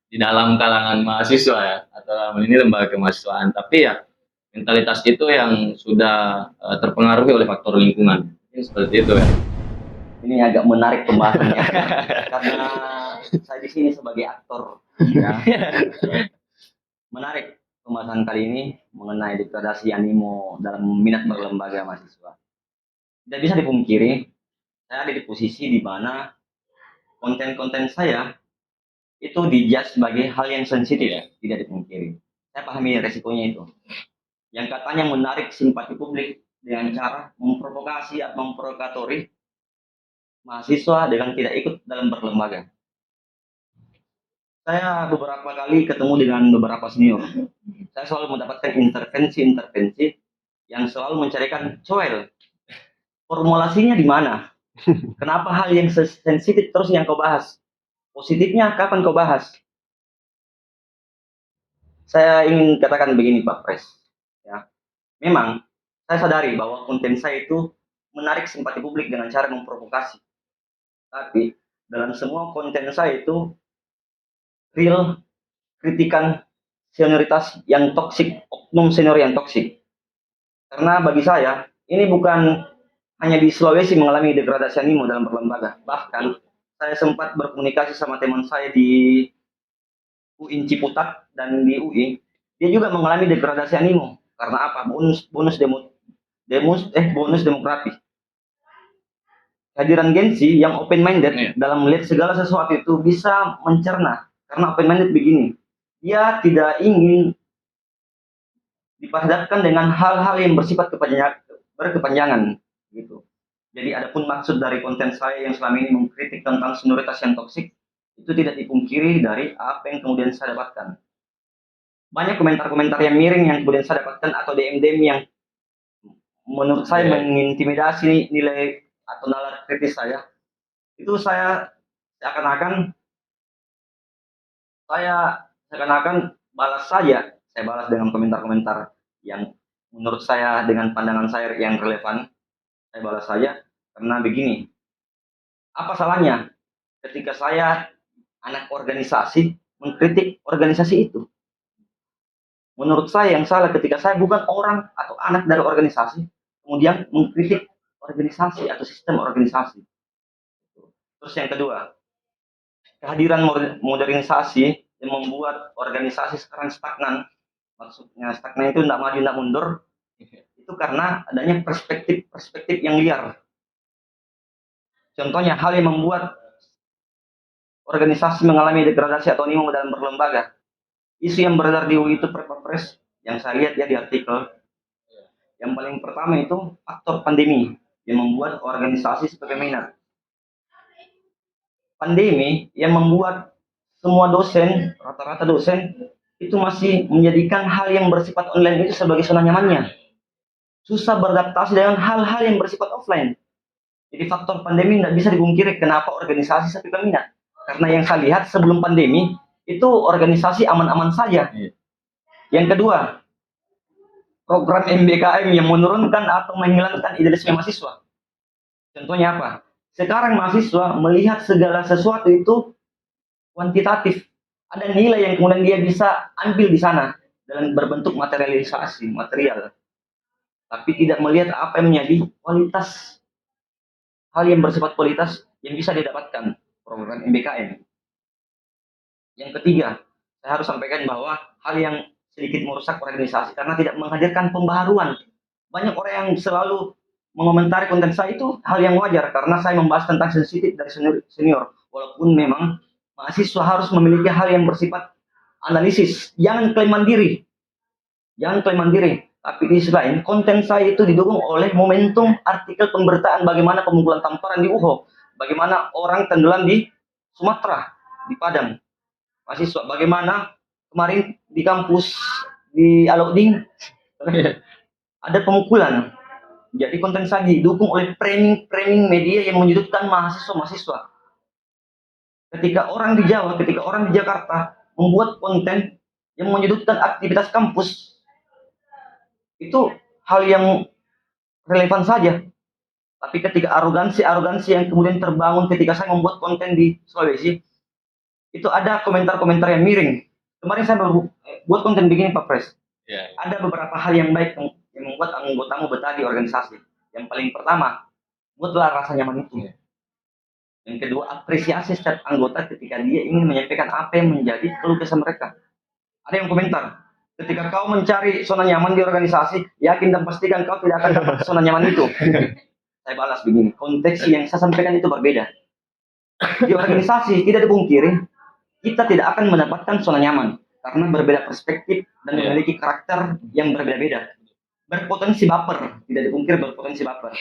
di dalam kalangan mahasiswa ya, atau ini lembaga kemahasiswaan. Tapi ya mentalitas itu yang sudah terpengaruhi oleh faktor lingkungan. Ini seperti itu ya. Ini agak menarik pembahasannya karena saya di sini sebagai aktor. Ya. Menarik pembahasan kali ini mengenai degradasi animo dalam minat berlembaga mahasiswa. Tidak bisa dipungkiri, saya ada di posisi di mana konten-konten saya itu dijudge sebagai hal yang sensitif, tidak dipungkiri. Saya pahami resikonya itu. Yang katanya menarik simpati publik dengan cara memprovokasi atau memprovokatori mahasiswa dengan tidak ikut dalam berlembaga. Saya beberapa kali ketemu dengan beberapa senior. Saya selalu mendapatkan intervensi-intervensi yang selalu mencarikan coel. Formulasinya di mana? Kenapa hal yang sensitif terus yang kau bahas? Positifnya kapan kau bahas? Saya ingin katakan begini Pak Pres. Ya, memang saya sadari bahwa konten saya itu menarik simpati publik dengan cara memprovokasi. Tapi dalam semua konten saya itu real kritikan senioritas yang toksik, oknum senior yang toksik. Karena bagi saya, ini bukan hanya di Sulawesi mengalami degradasi animo dalam berlembaga. Bahkan saya sempat berkomunikasi sama teman saya di UI Ciputat dan di UI, dia juga mengalami degradasi animo. Karena apa? Bonus demografi. Kehadiran Gensi yang open minded dalam melihat segala sesuatu itu bisa mencerna. Karena open minded begini, dia tidak ingin diperhadapkan dengan hal-hal yang bersifat berkepanjangan gitu. Jadi adapun maksud dari konten saya yang selama ini mengkritik tentang senioritas yang toksik itu tidak dipungkiri dari apa yang kemudian saya dapatkan. Banyak komentar-komentar yang miring yang kemudian saya dapatkan atau DM-DM yang menurut saya mengintimidasi nilai atau nalar kritis saya. Itu saya seakan-akan balas saja. Saya balas dengan komentar-komentar yang menurut saya dengan pandangan saya yang relevan. Saya balas saja karena begini. Apa salahnya ketika saya anak organisasi mengkritik organisasi itu? Menurut saya yang salah ketika saya bukan orang atau anak dari organisasi kemudian mengkritik organisasi atau sistem organisasi. Terus yang kedua, kehadiran modernisasi yang membuat organisasi sekarang stagnan. Maksudnya stagnan itu tidak maju, tidak mundur. Itu karena adanya perspektif yang liar. Contohnya hal yang membuat organisasi mengalami degradasi atau animo dalam berlembaga. Isu yang beredar di UI itu Perpres yang saya lihat ya di artikel. Yang paling pertama itu faktor pandemi yang membuat organisasi sebagai minat. Pandemi yang membuat semua dosen, rata-rata dosen itu masih menjadikan hal yang bersifat online itu sebagai zona nyamannya. Susah beradaptasi dengan hal-hal yang bersifat offline. Jadi faktor pandemi tidak bisa dipungkiri kenapa organisasi sepi peminat. Karena yang saya lihat sebelum pandemi itu organisasi aman-aman saja. Yang kedua, program MBKM yang menurunkan atau menghilangkan idealisme mahasiswa. Contohnya apa? Sekarang mahasiswa melihat segala sesuatu itu kuantitatif. Ada nilai yang kemudian dia bisa ambil di sana dalam berbentuk materialisasi, material. Tapi tidak melihat apa yang menjadi kualitas, hal yang bersifat kualitas yang bisa didapatkan program MBKM. Yang ketiga, saya harus sampaikan bahwa hal yang sedikit merusak organisasi karena tidak menghadirkan pembaharuan. Banyak orang yang selalu mengomentari konten saya itu hal yang wajar karena saya membahas tentang sensitif dari senior. Walaupun memang mahasiswa harus memiliki hal yang bersifat analisis. Jangan klaim mandiri. Tapi di sisi lain, konten saya itu didukung oleh momentum artikel pemberitaan bagaimana pemukulan tamparan di UHO. Bagaimana orang tenggelam di Sumatera, di Padang. Mahasiswa, bagaimana kemarin di kampus di Alauddin ada pemukulan. Jadi konten saya didukung oleh framing media yang menyudutkan mahasiswa. Ketika orang di Jawa, ketika orang di Jakarta membuat konten yang menyudutkan aktivitas kampus, itu hal yang relevan saja. Tapi ketika arogansi yang kemudian terbangun ketika saya membuat konten di Sulawesi, itu ada komentar-komentar yang miring. Kemarin saya buat konten begini Pak Pres. Ada beberapa hal yang baik yang membuat anggotamu betah di organisasi. Yang paling pertama, buatlah rasa nyaman itu. Yang kedua, apresiasi setiap anggota ketika dia ingin menyampaikan apa yang menjadi keluh kesah mereka. Ada yang komentar, Ketika kau mencari zona nyaman di organisasi, yakin dan pastikan kau tidak akan dapat zona nyaman itu. Saya balas begini, konteks yang saya sampaikan itu berbeda. Di organisasi tidak dipungkiri, kita tidak akan mendapatkan zona nyaman karena berbeda perspektif dan memiliki karakter yang berbeda-beda. Berpotensi baper, tidak dipungkiri berpotensi baper.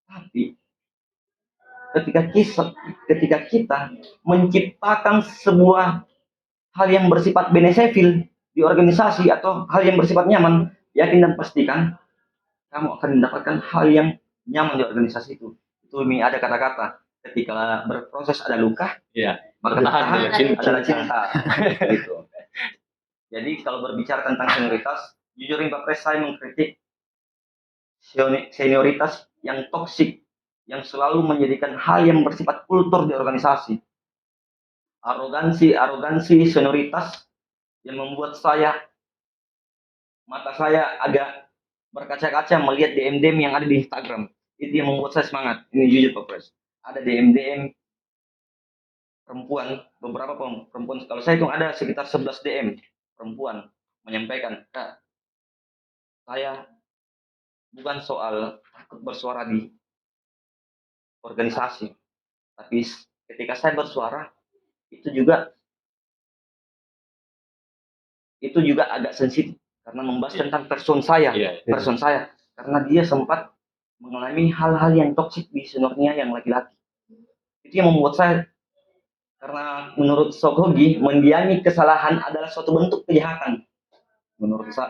Tapi ketika kita menciptakan sebuah hal yang bersifat beneficial di organisasi atau hal yang bersifat nyaman, yakin dan pastikan kamu akan mendapatkan hal yang nyaman di organisasi itu. Itu ada kata-kata ketika berproses ada luka, Iya. maka Bertahan bertahan ya, cinta. adalah cinta. Gitu. Jadi kalau berbicara tentang senioritas, jujur Pak Pres, saya mengkritik senioritas yang toksik, yang selalu menjadikan hal yang bersifat kultur di organisasi. Arogansi senioritas yang membuat mata saya agak berkaca-kaca melihat DM-DM yang ada di Instagram. Itu yang membuat saya semangat. Ini jujur Pak Pres. Ada DM perempuan, beberapa perempuan, kalau saya hitung ada sekitar 11 DM perempuan menyampaikan, Kak, saya bukan soal takut bersuara di organisasi, tapi ketika saya bersuara itu juga agak sensitif karena membahas tentang person saya, karena dia sempat mengalami hal-hal yang toksik di seniornya yang laki-laki. Itu yang membuat saya, karena menurut Sohogi mendiami kesalahan adalah suatu bentuk kejahatan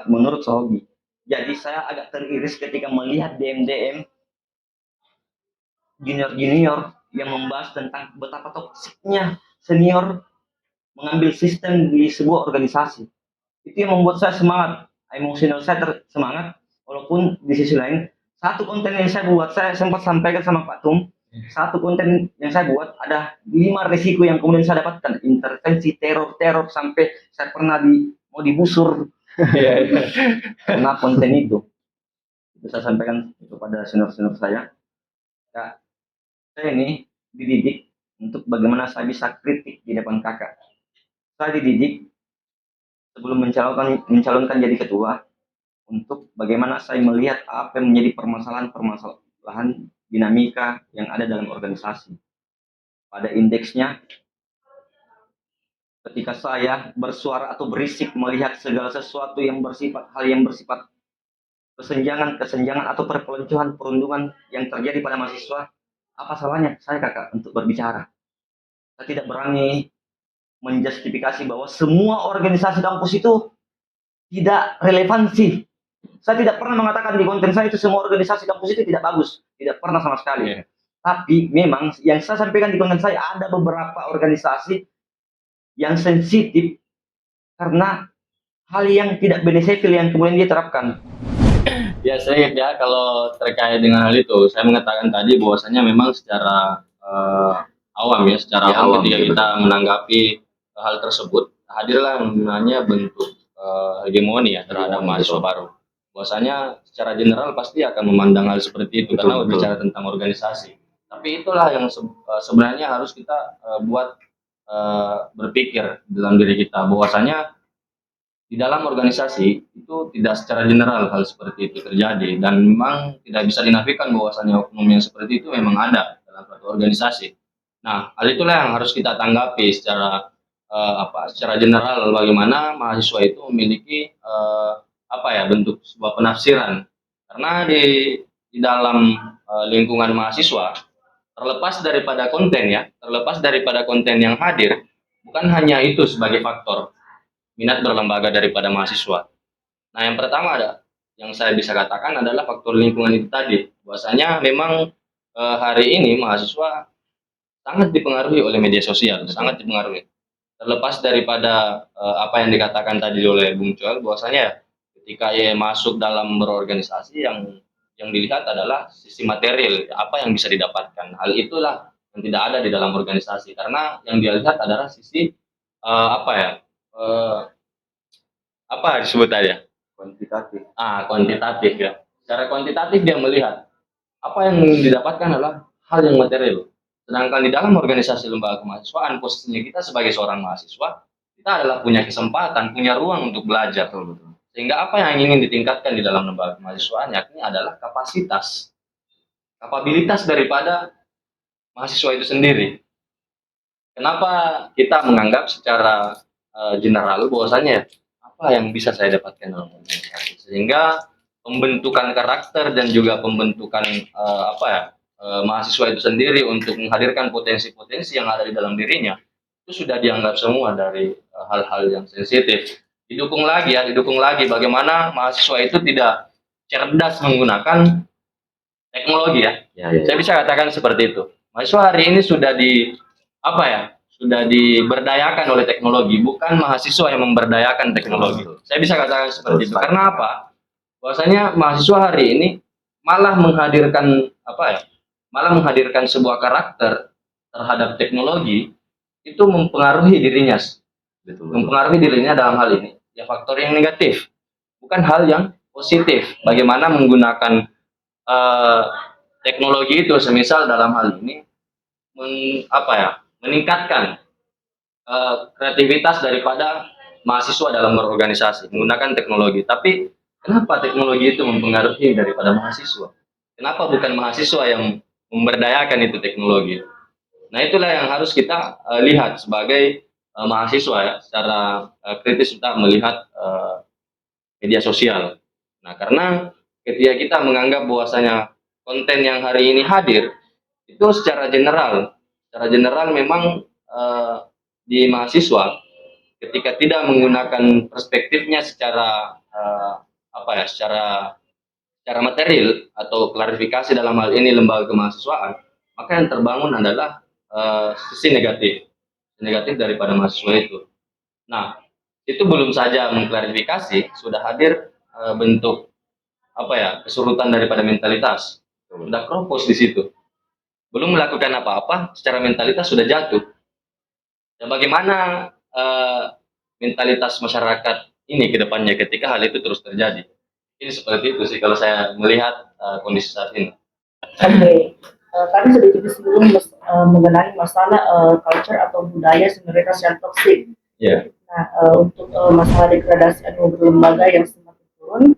menurut Sohogi. Jadi saya agak teriris ketika melihat DM junior yang membahas tentang betapa toksiknya senior mengambil sistem di sebuah organisasi. Itu yang membuat saya semangat, emosional saya semangat, walaupun di sisi lain, satu konten yang saya buat, saya sempat sampaikan sama Pak Tum, satu konten yang saya buat, ada 5 risiko yang kemudian saya dapatkan, intervensi, teror, sampai saya pernah mau digusur, karena konten itu. Saya sampaikan kepada senior-senior saya, Kak, saya ini dididik untuk bagaimana saya bisa kritik di depan kakak. Saya dididik sebelum mencalonkan jadi ketua untuk bagaimana saya melihat apa yang menjadi permasalahan dinamika yang ada dalam organisasi. Pada indeksnya, ketika saya bersuara atau berisik melihat segala sesuatu yang hal yang bersifat kesenjangan atau perpeloncoan perundungan yang terjadi pada mahasiswa, apa salahnya saya kakak untuk berbicara? Saya tidak berani menjustifikasi bahwa semua organisasi kampus itu tidak relevansi. Saya tidak pernah mengatakan di konten saya itu semua organisasi kampus itu tidak bagus, tidak pernah sama sekali. Tapi memang yang saya sampaikan di konten saya ada beberapa organisasi yang sensitif karena hal yang tidak beneficial yang kemudian dia terapkan. Ya, saya ya kalau terkait dengan hal itu, saya mengatakan tadi bahwasanya memang secara awam ya, secara awam ketika kita menanggapi hal tersebut, hadirlah yang namanya bentuk hegemoni ya terhadap mahasiswa baru. Bahwasanya secara general pasti akan memandang hal seperti itu karena berbicara tentang organisasi. Tapi itulah yang sebenarnya harus kita buat berpikir dalam diri kita bahwasanya di dalam organisasi itu tidak secara general hal seperti itu terjadi dan memang tidak bisa dinafikan bahwasannya oknum yang seperti itu memang ada dalam suatu organisasi. Nah, hal itulah yang harus kita tanggapi secara general bagaimana mahasiswa itu memiliki bentuk sebuah penafsiran. Karena di dalam lingkungan mahasiswa terlepas daripada konten yang hadir, bukan hanya itu sebagai faktor minat berlembaga daripada mahasiswa. Nah, yang pertama yang saya bisa katakan adalah faktor lingkungan itu tadi. Bahwasanya memang hari ini mahasiswa sangat dipengaruhi oleh media sosial, sangat dipengaruhi. Terlepas daripada apa yang dikatakan tadi oleh Bung Joel, bahwasanya ketika ia masuk dalam berorganisasi yang dilihat adalah sisi material, apa yang bisa didapatkan. Hal itulah yang tidak ada di dalam organisasi karena yang dia lihat adalah sisi apa disebut aja kuantitatif ya. Secara kuantitatif dia melihat apa yang didapatkan adalah hal yang material, sedangkan di dalam organisasi lembaga kemahasiswaan posisinya kita sebagai seorang mahasiswa kita adalah punya kesempatan, punya ruang untuk belajar. Sehingga apa yang ingin ditingkatkan di dalam lembaga kemahasiswaan yakni adalah kapabilitas daripada mahasiswa itu sendiri. Kenapa kita menganggap secara general bahwasanya apa yang bisa saya dapatkan dalam organisasi, sehingga pembentukan karakter dan juga pembentukan mahasiswa itu sendiri untuk menghadirkan potensi-potensi yang ada di dalam dirinya itu sudah dianggap semua dari hal-hal yang sensitif. Didukung lagi bagaimana mahasiswa itu tidak cerdas menggunakan teknologi ya. Saya bisa katakan seperti itu. Mahasiswa hari ini sudah diberdayakan oleh teknologi, bukan mahasiswa yang memberdayakan teknologi. Saya bisa katakan seperti itu. Karena apa? Bahwasanya mahasiswa hari ini malah menghadirkan sebuah karakter terhadap teknologi itu mempengaruhi dirinya. Mempengaruhi dirinya dalam hal ini ya faktor yang negatif, bukan hal yang positif. Bagaimana menggunakan teknologi itu, semisal dalam hal ini meningkatkan kreativitas daripada mahasiswa dalam berorganisasi menggunakan teknologi. Tapi kenapa teknologi itu mempengaruhi daripada mahasiswa? Kenapa bukan mahasiswa yang memberdayakan itu teknologi? Nah, itulah yang harus kita lihat sebagai mahasiswa ya, secara kritis kita melihat media sosial. Nah, karena ketika kita menganggap bahwasanya konten yang hari ini hadir itu secara general memang di mahasiswa ketika tidak menggunakan perspektifnya secara secara material atau klarifikasi dalam hal ini lembaga kemahasiswaan, maka yang terbangun adalah sisi negatif daripada mahasiswa itu. Nah, itu belum saja mengklarifikasi, sudah hadir bentuk kesurutan daripada mentalitas, sudah kropos di situ. Belum melakukan apa-apa, secara mentalitas sudah jatuh. Dan bagaimana mentalitas masyarakat ini ke depannya ketika hal itu terus terjadi? Ini seperti itu sih kalau saya melihat kondisi saat ini. Oke. Tadi sedikit disinggung mengenai masalah culture atau budaya senioritas yang toksik. Yeah. Nah, untuk masalah degradasi animo berlembaga yang semakin turun,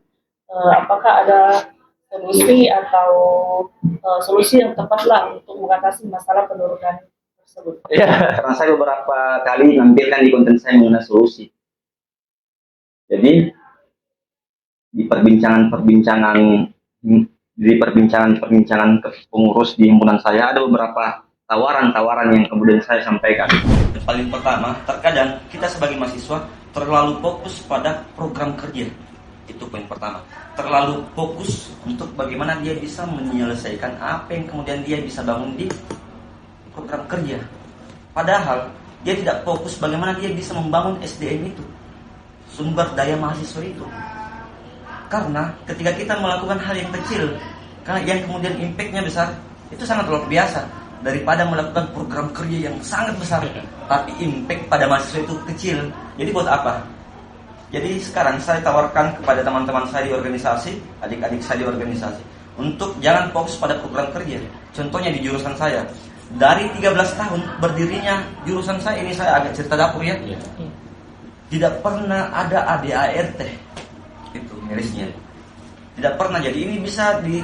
apakah ada solusi atau solusi yang tepat lah untuk mengatasi masalah penurunan tersebut? Ya, karena saya beberapa kali nampilkan di konten saya mengenai solusi. Jadi di perbincangan pengurus di himpunan saya ada beberapa tawaran yang kemudian saya sampaikan. Yang paling pertama, terkadang kita sebagai mahasiswa terlalu fokus pada program kerja. Itu poin pertama. Terlalu fokus untuk bagaimana dia bisa menyelesaikan apa yang kemudian dia bisa bangun di program kerja. Padahal dia tidak fokus bagaimana dia bisa membangun SDM itu, sumber daya mahasiswa itu. Karena ketika kita melakukan hal yang kecil, yang kemudian impact-nya besar, itu sangat luar biasa daripada melakukan program kerja yang sangat besar, tapi impact pada mahasiswa itu kecil. Jadi buat apa? Jadi sekarang saya tawarkan kepada teman-teman saya di organisasi, adik-adik saya di organisasi, untuk jangan fokus pada program kerja. Contohnya di jurusan saya, dari 13 tahun berdirinya jurusan saya ini, saya agak cerita dapur ya, tidak pernah ada ADART. Itu mirisnya, tidak pernah. Jadi ini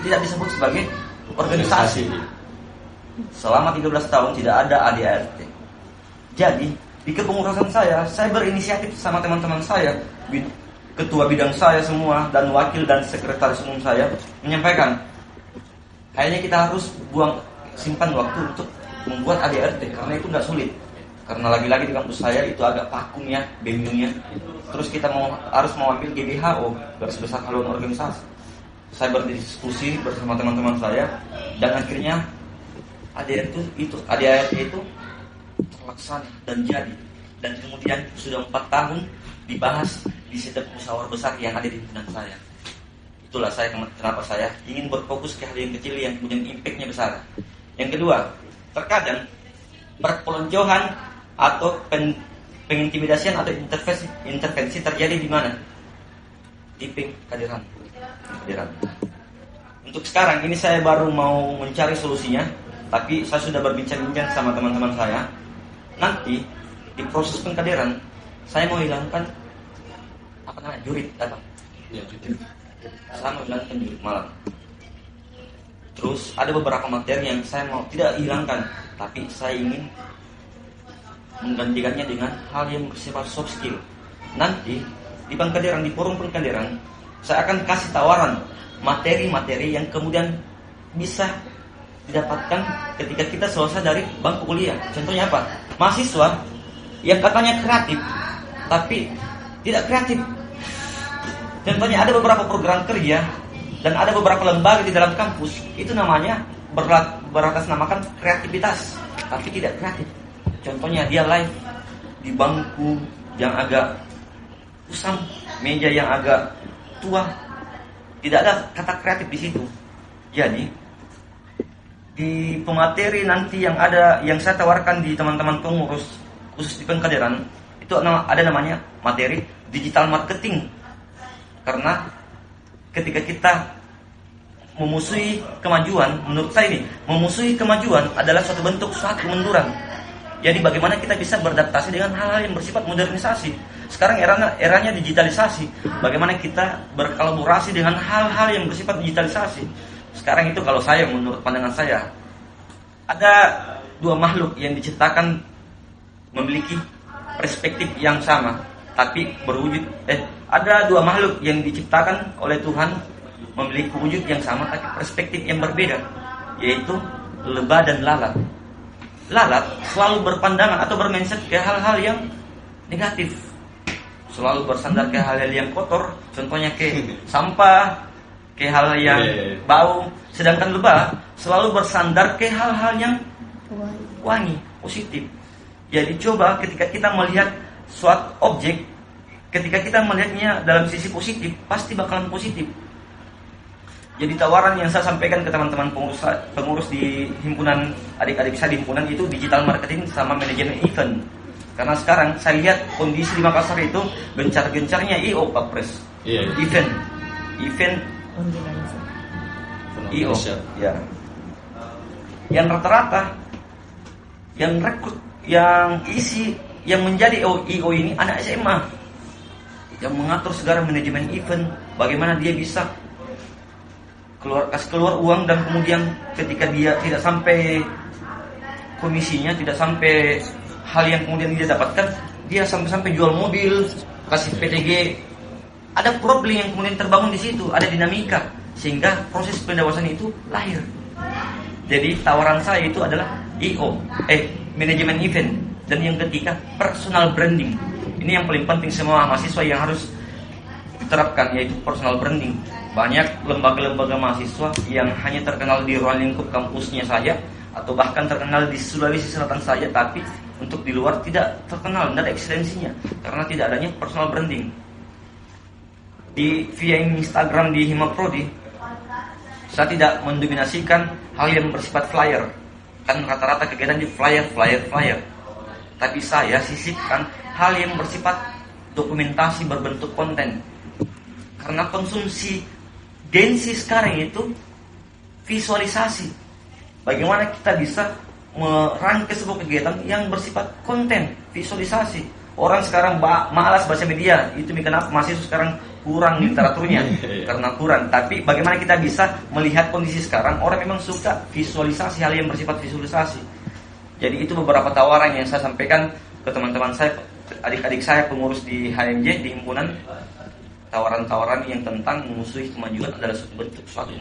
tidak disebut sebagai organisasi. Selama 13 tahun tidak ada ADART. Jadi di kepengurusan saya berinisiatif sama teman-teman saya, ketua bidang saya semua, dan wakil dan sekretaris umum saya, menyampaikan kayaknya kita harus simpan waktu untuk membuat ADART, karena itu nggak sulit. Karena lagi-lagi di kampus saya itu agak vakum ya, bingungnya. Terus kita harus ambil GBHO, garis besar haluan organisasi. Saya berdiskusi bersama teman-teman saya, dan akhirnya ADART itu terlaksana dan jadi. Dan kemudian sudah 4 tahun dibahas di setiap musyawarah besar yang ada di himpunan saya. Itulah kenapa saya ingin berfokus ke hal yang kecil yang kemudian impact-nya besar. Yang kedua, terkadang perpeloncoan atau pengintimidasian atau intervensi terjadi di mana? Di kadiran. Untuk sekarang ini saya baru mau mencari solusinya, tapi saya sudah berbincang-bincang sama teman-teman saya. Nanti di proses pengkaderan saya mau hilangkan jurid Ya. Sama dengan pendidik malam. Terus ada beberapa materi yang saya mau tidak hilangkan, tapi saya ingin menggantikannya dengan hal yang bersifat soft skill. Nanti di pengkaderan, di forum pengkaderan, saya akan kasih tawaran materi-materi yang kemudian bisa didapatkan ketika kita selesai dari bangku kuliah. Contohnya apa? Mahasiswa yang katanya kreatif, tapi tidak kreatif. Contohnya ada beberapa program kerja dan ada beberapa lembaga di dalam kampus, itu namanya beratasnamakan kreativitas, tapi tidak kreatif. Contohnya dia live di bangku yang agak usang, meja yang agak tua, tidak ada kata kreatif di situ. Jadi di pemateri nanti yang ada, yang saya tawarkan di teman-teman pengurus khusus di pengkaderan, itu ada namanya materi digital marketing. Karena ketika kita memusuhi kemajuan, menurut saya ini memusuhi kemajuan adalah suatu bentuk suatu kemunduran. Jadi bagaimana kita bisa beradaptasi dengan hal-hal yang bersifat modernisasi. Sekarang eranya digitalisasi. Bagaimana kita berkolaborasi dengan hal-hal yang bersifat digitalisasi. Sekarang itu kalau saya, menurut pandangan saya, ada dua makhluk yang diciptakan memiliki perspektif yang sama, tapi berwujud. Ada dua makhluk yang diciptakan oleh Tuhan memiliki wujud yang sama, tapi perspektif yang berbeda, yaitu lebah dan lalat. Lalat selalu berpandangan atau bermindset ke hal-hal yang negatif, selalu bersandar ke hal-hal yang kotor, contohnya ke sampah, ke hal yang bau. Sedangkan lebah selalu bersandar ke hal-hal yang wangi, positif. Jadi coba ketika kita melihat suatu objek, ketika kita melihatnya dalam sisi positif, pasti bakalan positif. Jadi tawaran yang saya sampaikan ke teman-teman pengurus di himpunan, adik-adik saya di himpunan, itu digital marketing sama manajemen event. Karena sekarang saya lihat kondisi di Makassar itu gencar-gencarnya IO, Pak Pres. Iya. Event IO. Ya. Yang rata-rata yang rekrut, yang isi, yang menjadi IO ini anak SMA, yang mengatur segala manajemen event, bagaimana dia bisa keluar uang, dan kemudian ketika dia tidak sampai komisinya, tidak sampai hal yang kemudian dia dapatkan, dia sampai jual mobil, kasih PTG. Ada problem yang kemudian terbangun di situ, ada dinamika, sehingga proses pendewasaan itu lahir. Jadi tawaran saya itu adalah IO, manajemen event, dan yang ketiga personal branding. Ini yang paling penting semua mahasiswa yang harus diterapkan, yaitu personal branding. Banyak lembaga-lembaga mahasiswa yang hanya terkenal di ruang lingkup kampusnya saja, atau bahkan terkenal di Sulawesi Selatan saja, tapi untuk di luar tidak terkenal, tidak ada eksistensinya, karena tidak adanya personal branding. Via Instagram di Himaprodi, saya tidak mendominasikan hal yang bersifat flyer, kan rata-rata kegiatan di flyer. Tapi saya sisipkan hal yang bersifat dokumentasi berbentuk konten. Karena konsumsi Gensi sekarang itu visualisasi. Bagaimana kita bisa merangkai sebuah kegiatan yang bersifat konten, visualisasi. Orang sekarang malas baca media, itu kenapa mahasiswa sekarang kurang literaturnya, karena kurang. Tapi bagaimana kita bisa melihat kondisi sekarang, orang memang suka visualisasi, hal yang bersifat visualisasi. Jadi itu beberapa tawaran yang saya sampaikan ke teman-teman saya, adik-adik saya pengurus di HMJ, di himpunan. Tawaran-tawaran yang tentang memusuhi kemajuan adalah suatu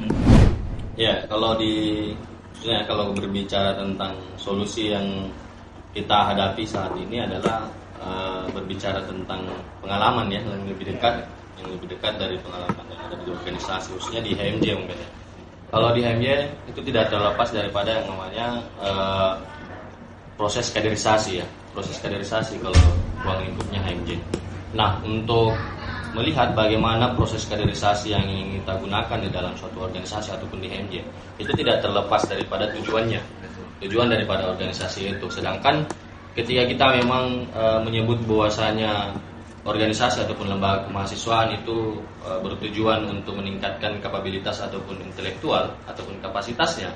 Ya, kalau berbicara tentang solusi yang kita hadapi saat ini adalah berbicara tentang pengalaman ya, yang lebih dekat dari pengalaman yang ada di organisasi, khususnya di HMJ mungkin ya. Kalau di HMJ itu tidak terlepas daripada yang namanya proses kaderisasi ya, kalau ruang lingkupnya HMJ. Nah, untuk melihat bagaimana proses kaderisasi yang ingin kita gunakan di dalam suatu organisasi ataupun di HMJ, itu tidak terlepas daripada tujuan daripada organisasi itu. Sedangkan ketika kita memang menyebut bahwasanya organisasi ataupun lembaga kemahasiswaan itu bertujuan untuk meningkatkan kapabilitas ataupun intelektual ataupun kapasitasnya,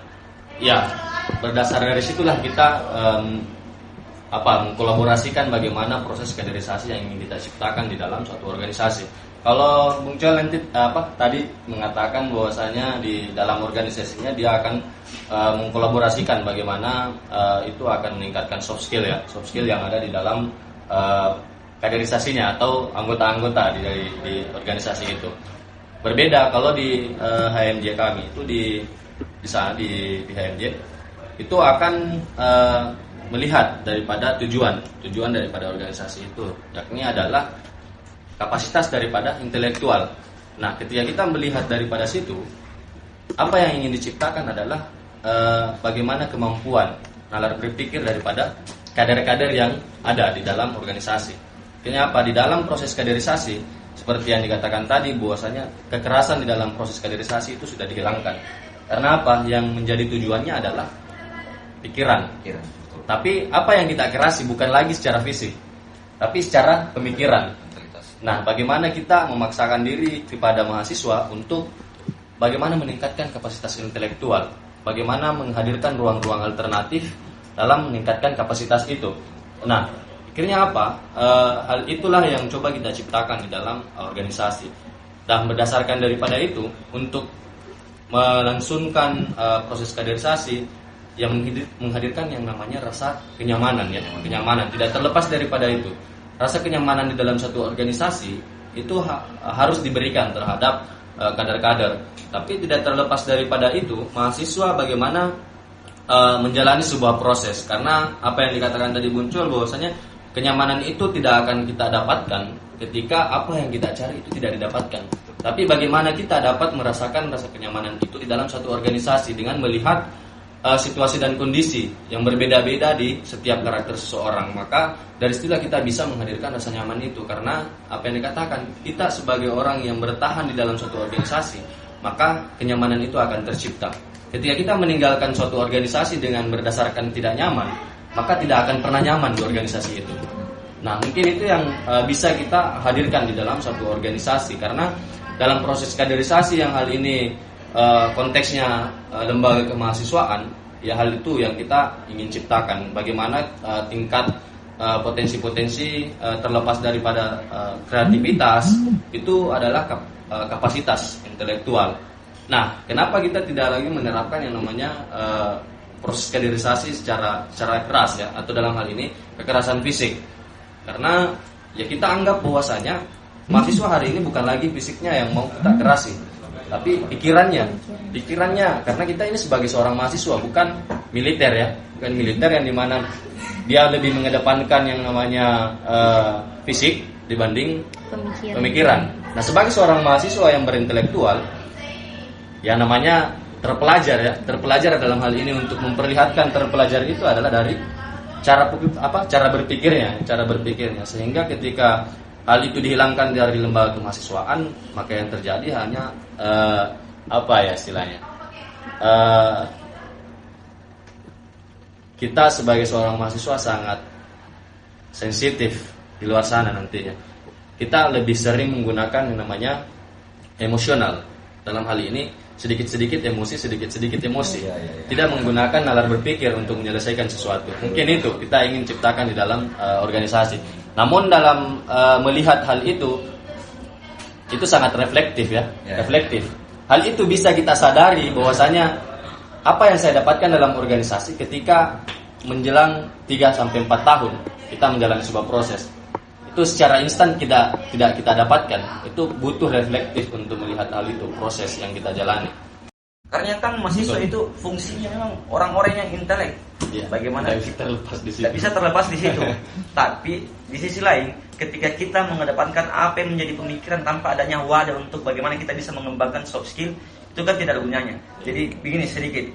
ya berdasar dari situlah kita mengkolaborasikan bagaimana proses kaderisasi yang ingin kita ciptakan di dalam suatu organisasi. Kalau Bung Col nanti tadi mengatakan bahwasanya di dalam organisasinya dia akan mengkolaborasikan bagaimana itu akan meningkatkan soft skill yang ada di dalam kaderisasinya atau anggota-anggota di organisasi itu. Berbeda kalau di HMJ kami itu di sana di HMJ itu akan melihat daripada tujuan daripada organisasi itu, yakni adalah kapasitas daripada intelektual. Nah, ketika kita melihat daripada situ, apa yang ingin diciptakan adalah bagaimana kemampuan nalar berpikir daripada kader-kader yang ada di dalam organisasi. Kenapa di dalam proses kaderisasi seperti yang dikatakan tadi bahwasanya kekerasan di dalam proses kaderisasi itu sudah dihilangkan. Karena apa? Yang menjadi tujuannya adalah pikiran. Tapi apa yang kita kerasi bukan lagi secara fisik, tapi secara pemikiran. Nah, bagaimana kita memaksakan diri kepada mahasiswa untuk bagaimana meningkatkan kapasitas intelektual, bagaimana menghadirkan ruang-ruang alternatif dalam meningkatkan kapasitas itu. Nah, akhirnya apa? Hal itulah yang coba kita ciptakan di dalam organisasi. Dan berdasarkan daripada itu, untuk melangsungkan proses kaderisasi yang menghadirkan yang namanya rasa kenyamanan, kenyamanan tidak terlepas daripada itu. Rasa kenyamanan di dalam satu organisasi itu harus diberikan terhadap kader-kader. Tapi tidak terlepas daripada itu, mahasiswa bagaimana menjalani sebuah proses. Karena apa yang dikatakan tadi muncul bahwasanya kenyamanan itu tidak akan kita dapatkan ketika apa yang kita cari itu tidak didapatkan. Tapi bagaimana kita dapat merasakan rasa kenyamanan itu di dalam satu organisasi dengan melihat situasi dan kondisi yang berbeda-beda di setiap karakter seseorang. Maka dari situlah kita bisa menghadirkan rasa nyaman itu. Karena apa yang dikatakan, kita sebagai orang yang bertahan di dalam suatu organisasi, maka kenyamanan itu akan tercipta. Ketika kita meninggalkan suatu organisasi dengan berdasarkan tidak nyaman, maka tidak akan pernah nyaman di organisasi itu. Nah, mungkin itu yang bisa kita hadirkan di dalam suatu organisasi. Karena dalam proses kaderisasi yang hal ini konteksnya lembaga kemahasiswaan, ya hal itu yang kita ingin ciptakan. Bagaimana tingkat potensi-potensi terlepas daripada kreativitas itu adalah kapasitas intelektual. Nah, kenapa kita tidak lagi menerapkan yang namanya proses kaderisasi secara keras ya, atau dalam hal ini kekerasan fisik? Karena ya kita anggap bahwasanya mahasiswa hari ini bukan lagi fisiknya yang mau kita kerasi, tapi pikirannya, karena kita ini sebagai seorang mahasiswa bukan militer yang dimana dia lebih mengedepankan yang namanya fisik dibanding pemikiran. Nah, sebagai seorang mahasiswa yang berintelektual, ya namanya terpelajar dalam hal ini untuk memperlihatkan terpelajar itu adalah dari cara berpikirnya, sehingga ketika hal itu dihilangkan dari lembaga kemahasiswaan, maka yang terjadi hanya kita sebagai seorang mahasiswa sangat sensitif di luar sana nantinya. Kita lebih sering menggunakan yang namanya emosional. Dalam hal ini sedikit-sedikit emosi. Tidak menggunakan nalar berpikir untuk menyelesaikan sesuatu. Mungkin itu kita ingin ciptakan di dalam organisasi. Namun dalam melihat hal itu sangat reflektif ya. Reflektif. Hal itu bisa kita sadari bahwasanya apa yang saya dapatkan dalam organisasi ketika menjelang 3-4 tahun kita menjalani sebuah proses. Itu secara instan tidak kita dapatkan. Itu butuh reflektif untuk melihat hal itu, proses yang kita jalani. Karena kan mahasiswa itu fungsinya memang orang-orang yang intelek. Ya, bagaimana kita bisa terlepas di situ. Tapi di sisi lain, ketika kita mengedepankan apa yang menjadi pemikiran tanpa adanya wadah untuk bagaimana kita bisa mengembangkan soft skill, itu kan tidak ada gunanya. Jadi begini sedikit,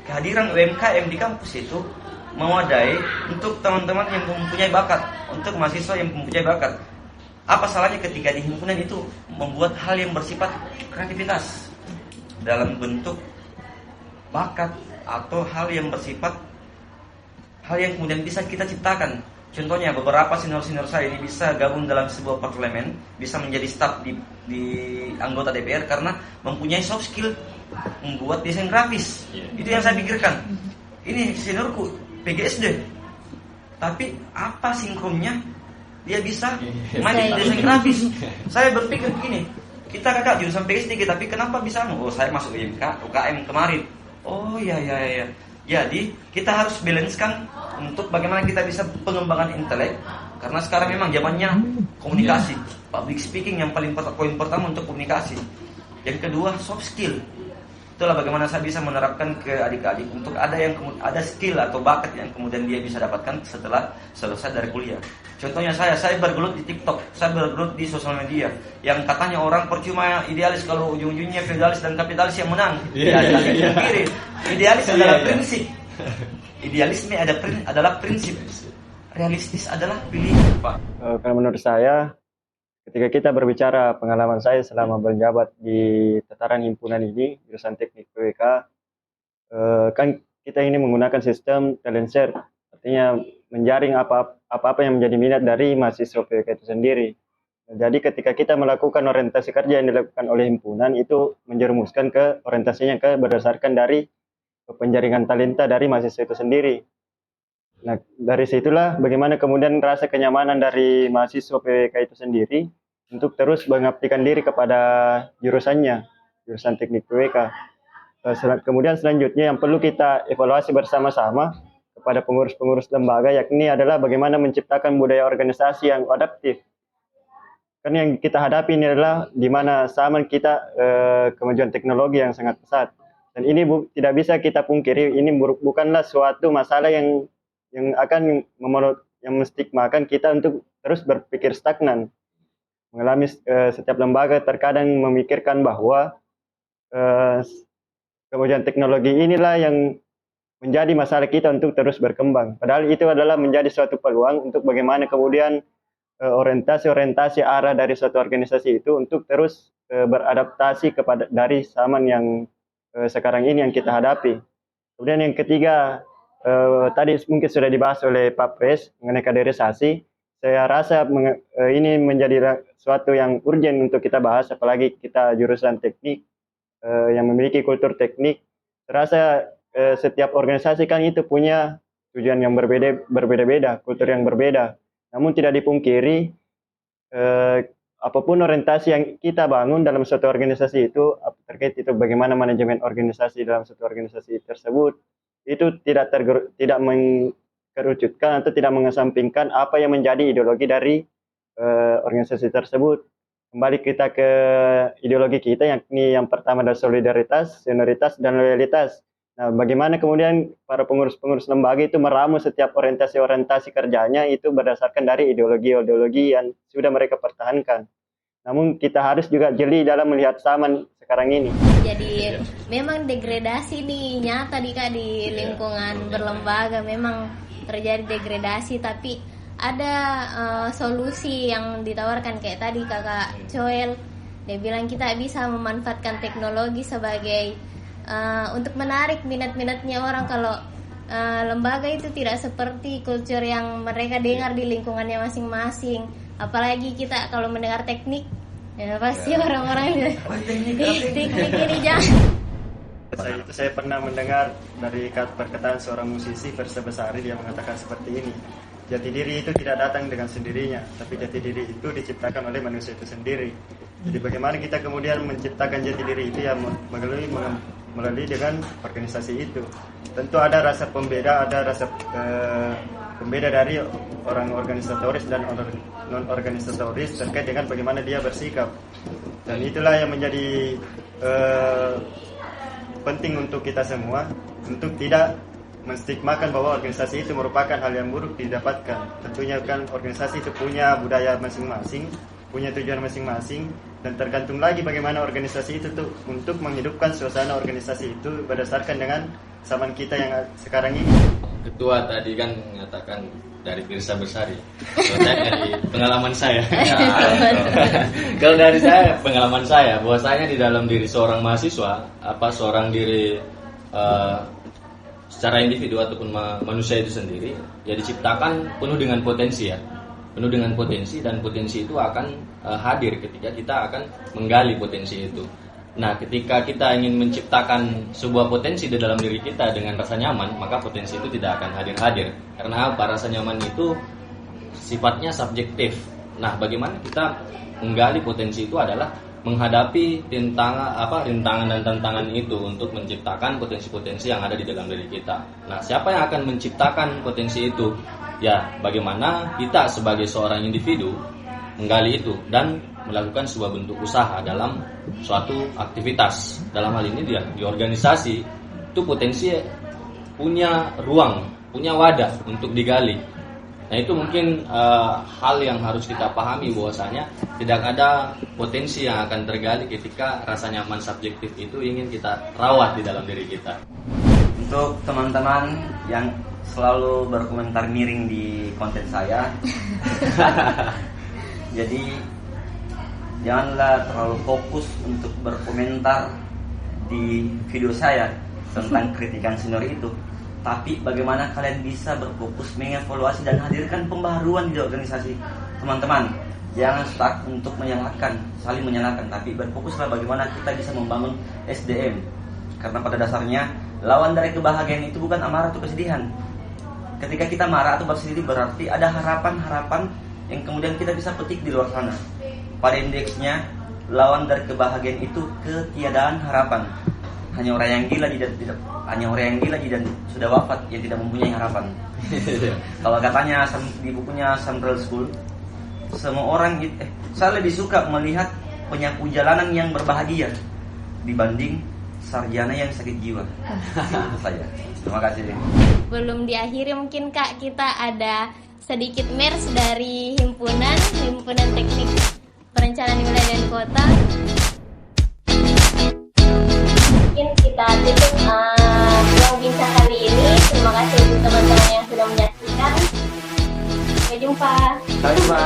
kehadiran UMKM di kampus itu mewadai untuk teman-teman yang mempunyai bakat, untuk mahasiswa yang mempunyai bakat. Apa salahnya ketika di himpunan itu membuat hal yang bersifat kreativitas dalam bentuk bakat atau hal yang bersifat hal yang kemudian bisa kita ciptakan. Contohnya beberapa senior-senior saya ini bisa gabung dalam sebuah parlemen, bisa menjadi staf di anggota DPR karena mempunyai soft skill membuat desain grafis. Itu yang saya pikirkan. Ini seniorku PGSD, tapi apa sinkronnya dia bisa main di desain grafis. Saya berpikir begini, kita kakak jurusan PS3 tapi kenapa bisa? Oh saya masuk UKM kemarin. Oh iya. Jadi kita harus balancekan untuk bagaimana kita bisa pengembangan intelek. Karena sekarang memang zamannya komunikasi, public speaking yang paling poin pertama untuk komunikasi. Yang kedua soft skill. Itulah bagaimana saya bisa menerapkan ke adik-adik untuk ada skill atau bakat yang kemudian dia bisa dapatkan setelah selesai dari kuliah. Contohnya saya bergelut di TikTok, saya bergelut di sosial media. Yang katanya orang percuma idealis kalau ujung-ujungnya feodalis dan kapitalis yang menang. Idealis adalah prinsip. Idealisme adalah prinsip. Realistis adalah pilihan, Pak. Kalau menurut saya, ketika kita berbicara pengalaman saya selama menjabat di tataran himpunan ini, jurusan teknik PWK, kan kita ini menggunakan sistem talent share, artinya menjaring apa-apa yang menjadi minat dari mahasiswa PWK itu sendiri. Jadi ketika kita melakukan orientasi kerja yang dilakukan oleh himpunan, itu menjerumuskan ke orientasinya berdasarkan dari penjaringan talenta dari mahasiswa itu sendiri. Nah, dari situlah bagaimana kemudian rasa kenyamanan dari mahasiswa PWK itu sendiri untuk terus mengabdikan diri kepada jurusannya, jurusan teknik PWK. Kemudian selanjutnya yang perlu kita evaluasi bersama-sama kepada pengurus-pengurus lembaga, yakni adalah bagaimana menciptakan budaya organisasi yang adaptif. Karena yang kita hadapi ini adalah di mana zaman kita kemajuan teknologi yang sangat pesat. Dan ini tidak bisa kita pungkiri, ini bukanlah suatu masalah yang akan menstigmakan kita untuk terus berpikir stagnan. Mengalami setiap lembaga terkadang memikirkan bahwa kemajuan teknologi inilah yang menjadi masalah kita untuk terus berkembang. Padahal itu adalah menjadi suatu peluang untuk bagaimana kemudian orientasi arah dari suatu organisasi itu untuk terus beradaptasi dari zaman yang sekarang ini yang kita hadapi. Kemudian yang ketiga, tadi mungkin sudah dibahas oleh Pak Pres mengenai kaderisasi. Saya rasa ini menjadi suatu yang urgent untuk kita bahas, apalagi kita jurusan teknik yang memiliki kultur teknik. Saya rasa setiap organisasi kan itu punya tujuan yang berbeda-beda, kultur yang berbeda. Namun tidak dipungkiri, apapun orientasi yang kita bangun dalam suatu organisasi itu, terkait itu bagaimana manajemen organisasi dalam suatu organisasi tersebut, itu tidak mengerucutkan atau tidak mengesampingkan apa yang menjadi ideologi dari organisasi tersebut. Kembali kita ke ideologi kita, yakni yang pertama adalah solidaritas, senioritas, dan loyalitas. Nah, bagaimana kemudian para pengurus-pengurus lembaga itu meramu setiap orientasi kerjanya itu berdasarkan dari ideologi yang sudah mereka pertahankan. Namun kita harus juga jeli dalam melihat zaman sekarang ini. Jadi memang degradasi nih nyata di lingkungan berlembaga, memang terjadi degradasi, tapi ada solusi yang ditawarkan kayak tadi Kakak Joel. Dia bilang kita bisa memanfaatkan teknologi sebagai untuk menarik minat-minatnya orang. Kalau lembaga itu tidak seperti kultur yang mereka dengar di lingkungannya masing-masing. Apalagi kita kalau mendengar teknik, ya pasti orang-orang teknik ini jangan. Saya pernah mendengar dari perkataan seorang musisi Versa Besari, dia mengatakan seperti ini. Jati diri itu tidak datang dengan sendirinya, tapi jati diri itu diciptakan oleh manusia itu sendiri. Jadi bagaimana kita kemudian menciptakan jati diri itu, ya melalui dengan organisasi itu. Tentu ada rasa pembeda, pembeda dari orang organisatoris dan non organisatoris terkait dengan bagaimana dia bersikap. Dan itulah yang menjadi penting untuk kita semua, untuk tidak menstigmakan bahwa organisasi itu merupakan hal yang buruk didapatkan. Tentunya kan organisasi itu punya budaya masing-masing, punya tujuan masing-masing, dan tergantung lagi bagaimana organisasi itu tuh untuk menghidupkan suasana organisasi itu berdasarkan dengan zaman kita yang sekarang ini. Ketua tadi kan mengatakan dari Versa Besari. Kalau saya dari pengalaman saya. Kalau dari saya, pengalaman saya, bahwasanya di dalam diri seorang mahasiswa, seorang diri secara individu ataupun manusia itu sendiri, ya diciptakan penuh dengan potensi ya. Penuh dengan potensi, dan potensi itu akan hadir ketika kita akan menggali potensi itu. Nah, ketika kita ingin menciptakan sebuah potensi di dalam diri kita dengan rasa nyaman, maka potensi itu tidak akan hadir-hadir. Karena apa? Rasa nyaman itu sifatnya subjektif. Nah, bagaimana kita menggali potensi itu adalah menghadapi rintangan dan tantangan itu untuk menciptakan potensi-potensi yang ada di dalam diri kita. Nah, siapa yang akan menciptakan potensi itu? Ya, bagaimana kita sebagai seorang individu menggali itu dan melakukan sebuah bentuk usaha dalam suatu aktivitas. Dalam hal ini di organisasi itu potensi punya ruang, punya wadah untuk digali. Nah, itu mungkin hal yang harus kita pahami, bahwasanya tidak ada potensi yang akan tergali ketika rasa nyaman subjektif itu ingin kita rawat di dalam diri kita. Untuk teman-teman yang selalu berkomentar miring di konten saya, jadi janganlah terlalu fokus untuk berkomentar di video saya tentang kritikan senior itu. Tapi bagaimana kalian bisa berfokus mengevaluasi dan hadirkan pembaharuan di organisasi. Teman-teman, jangan stuck untuk saling menyalahkan, tapi berfokuslah bagaimana kita bisa membangun SDM. Karena pada dasarnya, lawan dari kebahagiaan itu bukan amarah atau kesedihan. Ketika kita marah atau bersedih, berarti ada harapan-harapan yang kemudian kita bisa petik di luar sana. Pada indeksnya, lawan dari kebahagiaan itu ketiadaan harapan. Hanya orang yang gila dan sudah wafat yang tidak mempunyai harapan. Kalau katanya di bukunya Central School, semua orang saya lebih suka melihat penyapu jalanan yang berbahagia dibanding sarjana yang sakit jiwa. Itu saja. Terima kasih. Belum diakhiri mungkin Kak, kita ada sedikit mers dari himpunan teknik perencanaan wilayah dan kota. Mungkin kita tutup ruang bincang kali ini. Terima kasih untuk teman-teman yang sudah menyaksikan. Sampai jumpa. Sampai jumpa.